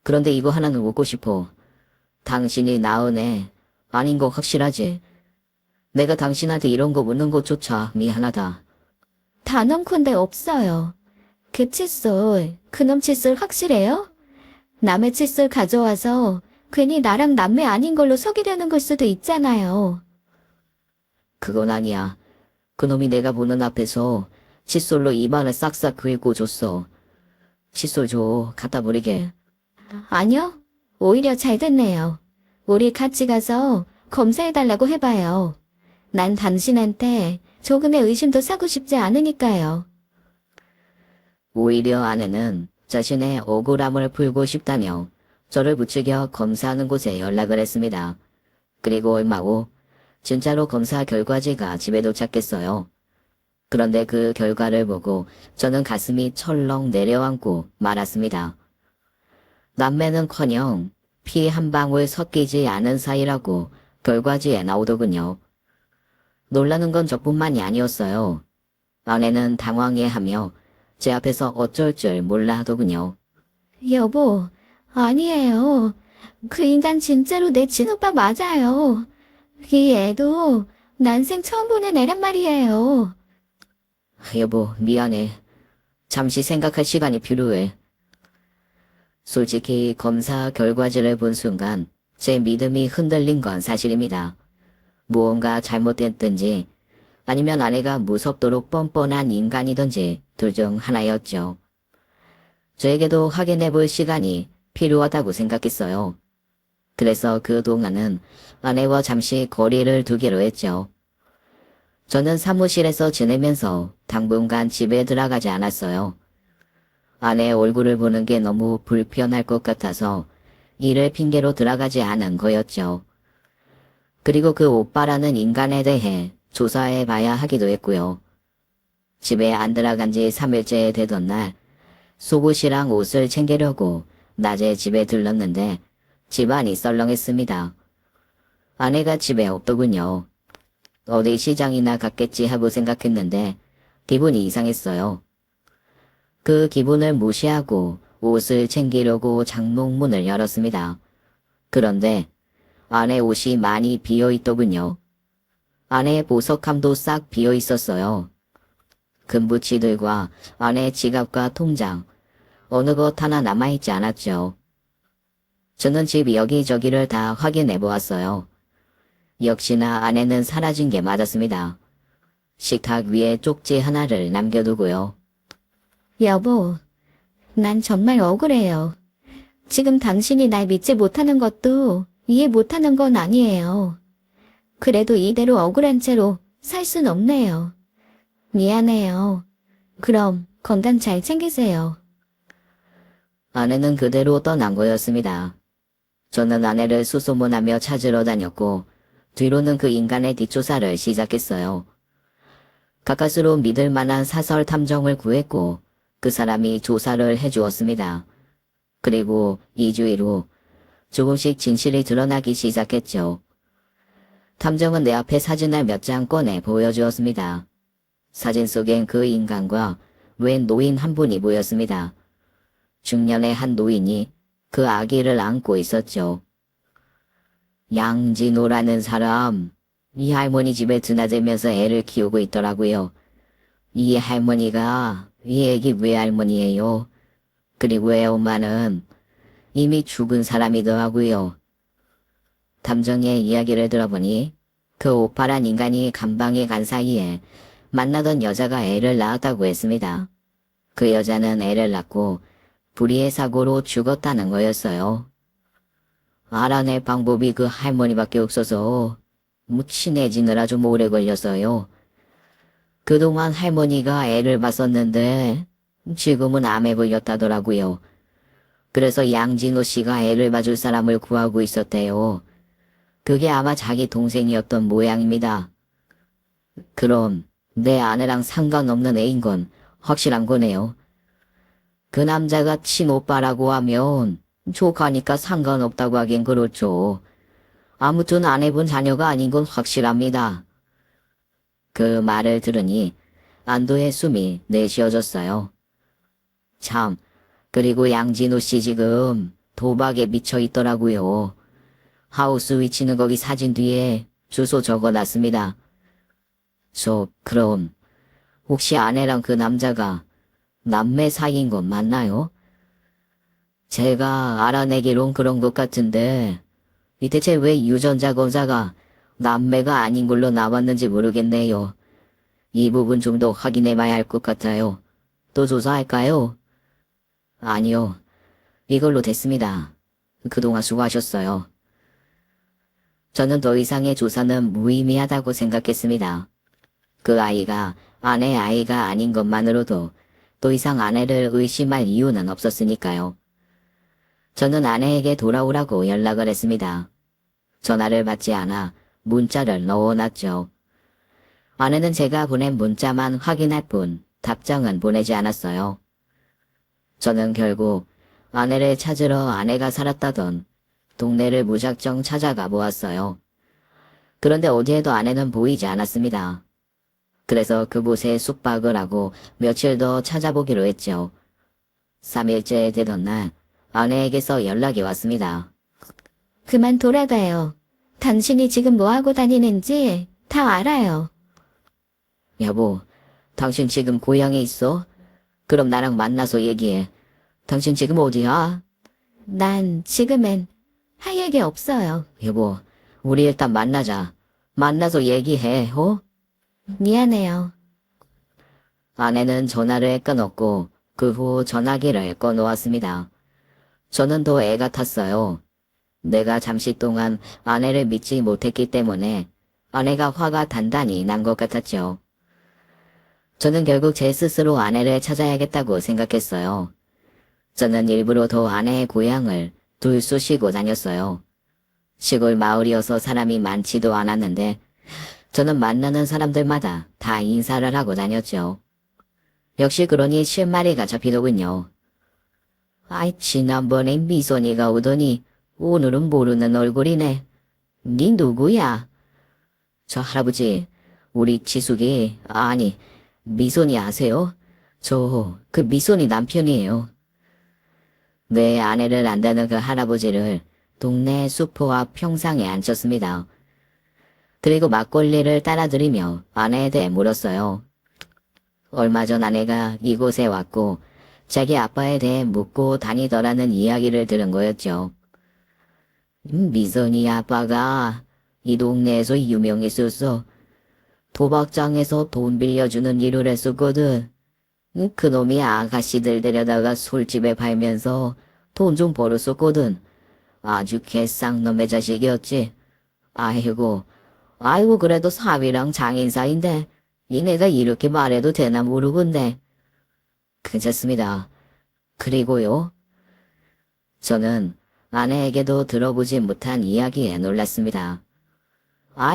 그런데 이거 하나는 묻고 싶어. 당신이 낳은 애 아닌 거 확실하지? 내가 당신한테 이런 거 묻는 것조차 미안하다. 단언컨대 없어요. 그 칫솔, 그놈 칫솔 확실해요? 남의 칫솔 가져와서 괜히 나랑 남매 아닌 걸로 속이려는 걸 수도 있잖아요. 그건 아니야. 그놈이 내가 보는 앞에서 칫솔로 입안을 싹싹 긁고 줬어. 칫솔 줘, 갖다 버리게. 아니요. 오히려 잘 됐네요. 우리 같이 가서 검사해달라고 해봐요. 난 당신한테 조금의 의심도 사고 싶지 않으니까요. 오히려 아내는 자신의 억울함을 풀고 싶다며 저를 부추겨 검사하는 곳에 연락을 했습니다. 그리고 얼마 후 진짜로 검사 결과지가 집에 도착했어요. 그런데 그 결과를 보고 저는 가슴이 철렁 내려앉고 말았습니다. 남매는커녕 피 한 방울 섞이지 않은 사이라고 결과지에 나오더군요. 놀라는 건 저뿐만이 아니었어요. 아내는 당황해하며 제 앞에서 어쩔 줄 몰라 하더군요. 여보, 아니에요. 그 인간 진짜로 내 친오빠 맞아요. 이 애도 난생 처음 보는 애란 말이에요. 여보, 미안해. 잠시 생각할 시간이 필요해. 솔직히 검사 결과지를 본 순간 제 믿음이 흔들린 건 사실입니다. 무언가 잘못됐든지 아니면 아내가 무섭도록 뻔뻔한 인간이든지 둘 중 하나였죠. 저에게도 확인해 볼 시간이 필요하다고 생각했어요. 그래서 그동안은 아내와 잠시 거리를 두기로 했죠. 저는 사무실에서 지내면서 당분간 집에 들어가지 않았어요. 아내의 얼굴을 보는 게 너무 불편할 것 같아서 일을 핑계로 들어가지 않은 거였죠. 그리고 그 오빠라는 인간에 대해 조사해 봐야 하기도 했고요. 집에 안 들어간 지 3일째 되던 날 속옷이랑 옷을 챙기려고 낮에 집에 들렀는데 집안이 썰렁했습니다. 아내가 집에 없더군요. 어디 시장이나 갔겠지 하고 생각했는데 기분이 이상했어요. 그 기분을 무시하고 옷을 챙기려고 장롱문을 열었습니다. 그런데 아내 옷이 많이 비어있더군요. 아내의 보석함도 싹 비어있었어요. 금붙이들과 아내의 지갑과 통장, 어느 것 하나 남아있지 않았죠. 저는 집 여기저기를 다 확인해 보았어요. 역시나 아내는 사라진 게 맞았습니다. 식탁 위에 쪽지 하나를 남겨두고요. 여보, 난 정말 억울해요. 지금 당신이 날 믿지 못하는 것도 이해 못하는 건 아니에요. 그래도 이대로 억울한 채로 살 순 없네요. 미안해요. 그럼 건강 잘 챙기세요. 아내는 그대로 떠난 거였습니다. 저는 아내를 수소문하며 찾으러 다녔고 뒤로는 그 인간의 뒷조사를 시작했어요. 가까스로 믿을 만한 사설 탐정을 구했고 그 사람이 조사를 해주었습니다. 그리고 2주일 후 조금씩 진실이 드러나기 시작했죠. 탐정은 내 앞에 사진을 몇 장 꺼내 보여주었습니다. 사진 속엔 그 인간과 웬 노인 한 분이 보였습니다. 중년의 한 노인이 그 아기를 안고 있었죠. 양진호라는 사람, 이 할머니 집에 드나들면서 애를 키우고 있더라고요. 이 할머니가 이 애기 외할머니예요. 그리고 애 엄마는 이미 죽은 사람이더라고요. 탐정의 이야기를 들어보니 그 오빠란 인간이 감방에 간 사이에 만나던 여자가 애를 낳았다고 했습니다. 그 여자는 애를 낳고 불의의 사고로 죽었다는 거였어요. 알아낼 방법이 그 할머니밖에 없어서 친해지느라 좀 오래 걸렸어요. 그동안 할머니가 애를 봤었는데 지금은 암에 걸렸다더라고요. 그래서 양진호 씨가 애를 봐줄 사람을 구하고 있었대요. 그게 아마 자기 동생이었던 모양입니다. 그럼 내 아내랑 상관없는 애인 건 확실한 거네요. 그 남자가 친오빠라고 하면 조카니까 상관없다고 하긴 그렇죠. 아무튼 아내분 자녀가 아닌 건 확실합니다. 그 말을 들으니 안도의 숨이 내쉬어졌어요. 참, 그리고 양진호 씨 지금 도박에 미쳐 있더라고요. 하우스 위치는 거기 사진 뒤에 주소 적어놨습니다. 그럼 혹시 아내랑 그 남자가 남매 사이인 건 맞나요? 제가 알아내기론 그런 것 같은데 이 대체 왜 유전자 검사가 남매가 아닌 걸로 나왔는지 모르겠네요. 이 부분 좀 더 확인해 봐야 할 것 같아요. 또 조사할까요? 아니요. 이걸로 됐습니다. 그동안 수고하셨어요. 저는 더 이상의 조사는 무의미하다고 생각했습니다. 그 아이가 아내의 아이가 아닌 것만으로도 더 이상 아내를 의심할 이유는 없었으니까요. 저는 아내에게 돌아오라고 연락을 했습니다. 전화를 받지 않아 문자를 넣어놨죠. 아내는 제가 보낸 문자만 확인할 뿐 답장은 보내지 않았어요. 저는 결국 아내를 찾으러 아내가 살았다던 동네를 무작정 찾아가 보았어요. 그런데 어디에도 아내는 보이지 않았습니다. 그래서 그곳에 숙박을 하고 며칠 더 찾아보기로 했죠. 3일째 되던 날 아내에게서 연락이 왔습니다. 그만 돌아가요. 당신이 지금 뭐하고 다니는지 다 알아요. 여보, 당신 지금 고향에 있어? 그럼 나랑 만나서 얘기해. 당신 지금 어디야? 난 지금은 할 얘기 없어요. 여보, 우리 일단 만나자. 만나서 얘기해, 미안해요. 아내는 전화를 끊었고 그 후 전화기를 꺼놓았습니다. 저는 더 애가 탔어요. 내가 잠시 동안 아내를 믿지 못했기 때문에 아내가 화가 단단히 난 것 같았죠. 저는 결국 제 스스로 아내를 찾아야겠다고 생각했어요. 저는 일부러 더 아내의 고향을 들쑤시고 다녔어요. 시골 마을이어서 사람이 많지도 않았는데 저는 만나는 사람들마다 다 인사를 하고 다녔죠. 역시 그러니 실마리가 잡히더군요. 아이, 지난번에 미선이가 오더니 오늘은 모르는 얼굴이네. 니 누구야? 저 할아버지, 우리 지숙이, 아니, 미선이 아세요? 저 그 미선이 남편이에요. 내 아내를 안다는 그 할아버지를 동네 수포 앞 평상에 앉혔습니다. 그리고 막걸리를 따라드리며 아내에 대해 물었어요. 얼마 전 아내가 이곳에 왔고 자기 아빠에 대해 묻고 다니더라는 이야기를 들은 거였죠. 미선이 아빠가 이 동네에서 유명했었어. 도박장에서 돈 빌려주는 일을 했었거든. 그놈이 아가씨들 데려다가 술집에 팔면서 돈 좀 벌었었거든. 아주 개쌍놈의 자식이었지. 아이고 그래도 사위랑 장인 사이인데 니네가 이렇게 말해도 되나 모르겠네. 괜찮습니다. 그리고요. 저는 아내에게도 들어보지 못한 이야기에 놀랐습니다.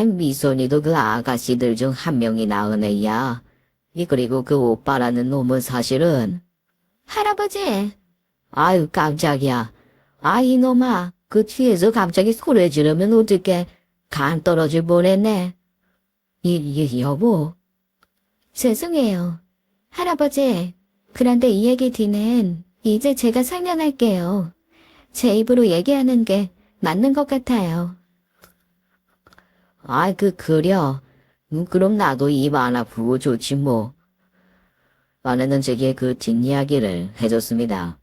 미선이도 그 아가씨들 중 한 명이 낳은 애야. 그리고 그 오빠라는 놈은 사실은 할아버지, 깜짝이야. 이놈아, 그 뒤에서 갑자기 소리 지르면 어떡해. 간 떨어질 뻔했네. 여보. 죄송해요. 할아버지, 그런데 이 얘기 뒤는 이제 제가 설명할게요. 제 입으로 얘기하는 게 맞는 것 같아요. 그려. 그럼 나도 입 안 아프고 좋지 뭐. 아내는 제게 그 뒷이야기를 해줬습니다.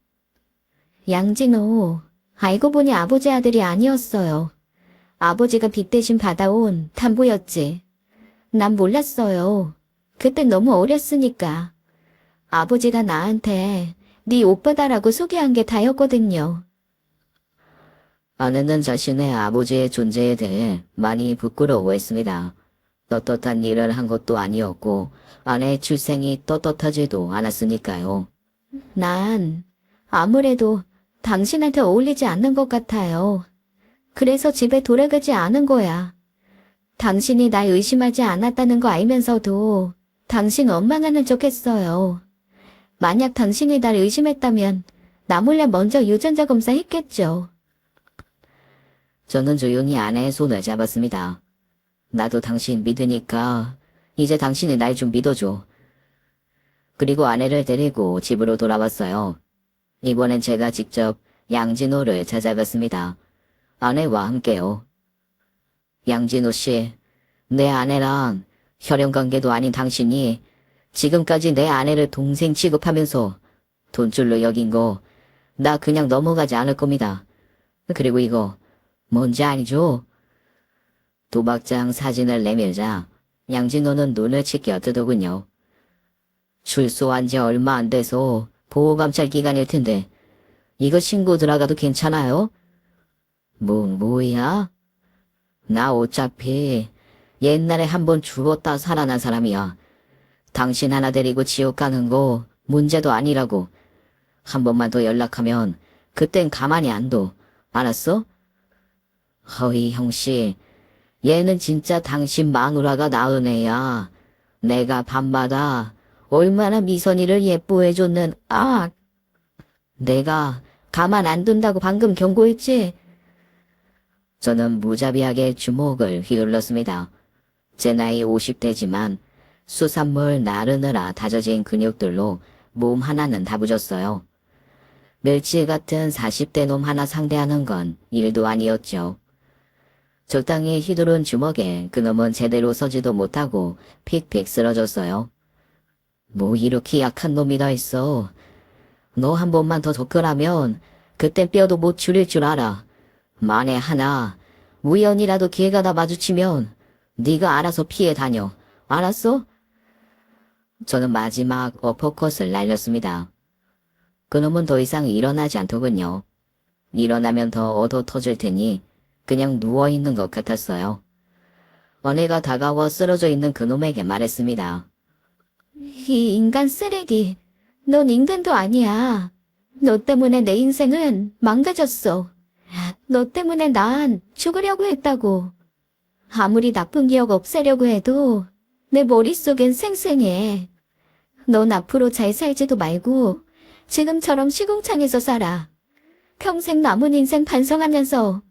양진호, 알고 보니 아버지 아들이 아니었어요. 아버지가 빚 대신 받아온 담보였지. 난 몰랐어요. 그때 너무 어렸으니까. 아버지가 나한테 네 오빠다라고 소개한 게 다였거든요. 아내는 자신의 아버지의 존재에 대해 많이 부끄러워했습니다. 떳떳한 일을 한 것도 아니었고 아내의 출생이 떳떳하지도 않았으니까요. 난 아무래도 당신한테 어울리지 않는 것 같아요. 그래서 집에 돌아가지 않은 거야. 당신이 날 의심하지 않았다는 거 알면서도 당신 원망하는 척 했어요. 만약 당신이 날 의심했다면 나 몰래 먼저 유전자 검사했겠죠. 저는 조용히 아내의 손을 잡았습니다. 나도 당신 믿으니까 이제 당신이 날 좀 믿어줘. 그리고 아내를 데리고 집으로 돌아왔어요. 이번엔 제가 직접 양진호를 찾아갔습니다. 아내와 함께요. 양진호 씨, 내 아내랑 혈연관계도 아닌 당신이 지금까지 내 아내를 동생 취급하면서 돈줄로 여긴 거 나 그냥 넘어가지 않을 겁니다. 그리고 이거 뭔지 아니죠? 도박장 사진을 내밀자 양진호는 눈을 치켜 뜨더군요. 출소한 지 얼마 안 돼서 보호감찰 기간일 텐데 이거 신고 들어가도 괜찮아요? 뭐야? 나 어차피 옛날에 한번 죽었다 살아난 사람이야. 당신 하나 데리고 지옥 가는 거 문제도 아니라고. 한 번만 더 연락하면 그땐 가만히 안 둬. 알았어? 허이 형씨, 얘는 진짜 당신 마누라가 낳은 애야. 내가 밤마다 얼마나 미선이를 예뻐해줬는 내가 가만 안 둔다고 방금 경고했지? 저는 무자비하게 주먹을 휘둘렀습니다. 제 나이 50대지만 수산물 나르느라 다져진 근육들로 몸 하나는 다부졌어요. 멸치 같은 40대 놈 하나 상대하는 건 일도 아니었죠. 적당히 휘두른 주먹에 그놈은 제대로 서지도 못하고 픽픽 쓰러졌어요. 뭐 이렇게 약한 놈이 다 있어. 너 한 번만 더 접근하면 그땐 뼈도 못 줄일 줄 알아. 만에 하나 우연이라도 기회가 다 마주치면 네가 알아서 피해 다녀. 알았어? 저는 마지막 어퍼컷을 날렸습니다. 그놈은 더 이상 일어나지 않더군요. 일어나면 더 얻어 터질 테니 그냥 누워있는 것 같았어요. 언니가 다가와 쓰러져 있는 그놈에게 말했습니다. 이 인간 쓰레기. 넌 인간도 아니야. 너 때문에 내 인생은 망가졌어. 너 때문에 난 죽으려고 했다고. 아무리 나쁜 기억 없애려고 해도 내 머릿속엔 생생해. 넌 앞으로 잘 살지도 말고 지금처럼 시궁창에서 살아. 평생 남은 인생 반성하면서.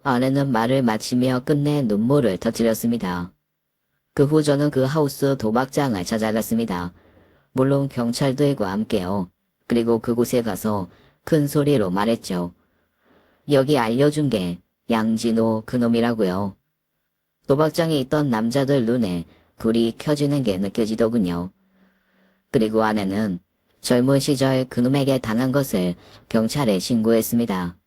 아내는 말을 마치며 끝내 눈물을 터뜨렸습니다. 그 후 저는 그 하우스 도박장을 찾아갔습니다. 물론 경찰들과 함께요. 그리고 그곳에 가서 큰 소리로 말했죠. 여기 알려준 게 양진호 그놈이라고요. 도박장에 있던 남자들 눈에 불이 켜지는 게 느껴지더군요. 그리고 아내는 젊은 시절 그놈에게 당한 것을 경찰에 신고했습니다.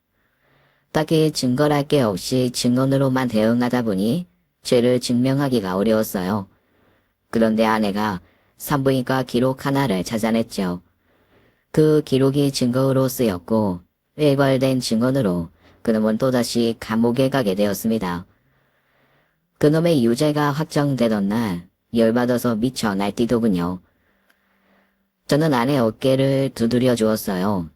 딱히 증거랄 게 없이 증언으로만 대응하다 보니 죄를 증명하기가 어려웠어요. 그런데 아내가 산부인과 기록 하나를 찾아냈죠. 그 기록이 증거로 쓰였고 일괄된 증언으로 그놈은 또다시 감옥에 가게 되었습니다. 그놈의 유죄가 확정되던 날 열받아서 미쳐 날뛰더군요. 저는 아내 어깨를 두드려 주었어요.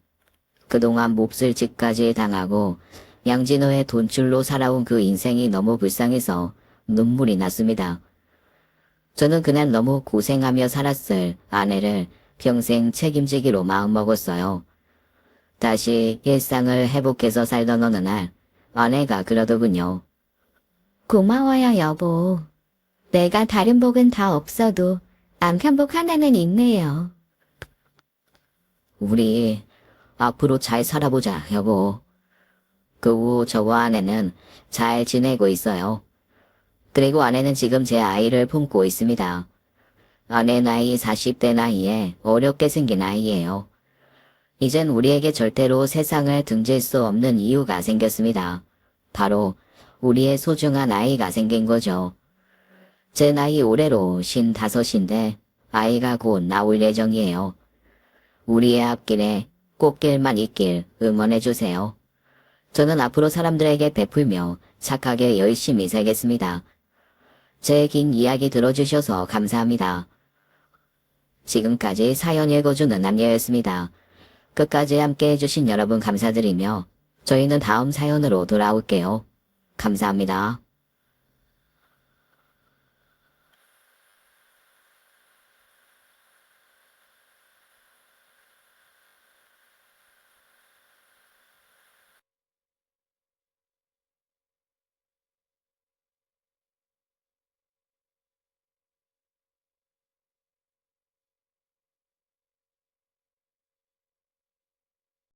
그동안 몹쓸 짓까지 당하고 양진호의 돈줄로 살아온 그 인생이 너무 불쌍해서 눈물이 났습니다. 저는 그날 너무 고생하며 살았을 아내를 평생 책임지기로 마음먹었어요. 다시 일상을 회복해서 살던 어느 날 아내가 그러더군요. 고마워요, 여보. 내가 다른 복은 다 없어도 남편복 하나는 있네요. 우리 앞으로 잘 살아보자, 여보. 그 후 저와 아내는 잘 지내고 있어요. 그리고 아내는 지금 제 아이를 품고 있습니다. 아내 나이 40대 나이에 어렵게 생긴 아이예요. 이젠 우리에게 절대로 세상을 등질 수 없는 이유가 생겼습니다. 바로 우리의 소중한 아이가 생긴 거죠. 제 나이 올해로 55인데 아이가 곧 나올 예정이에요. 우리의 앞길에 꽃길만 있길 응원해주세요. 저는 앞으로 사람들에게 베풀며 착하게 열심히 살겠습니다. 제 긴 이야기 들어주셔서 감사합니다. 지금까지 사연 읽어주는 남녀였습니다. 끝까지 함께 해주신 여러분 감사드리며 저희는 다음 사연으로 돌아올게요. 감사합니다.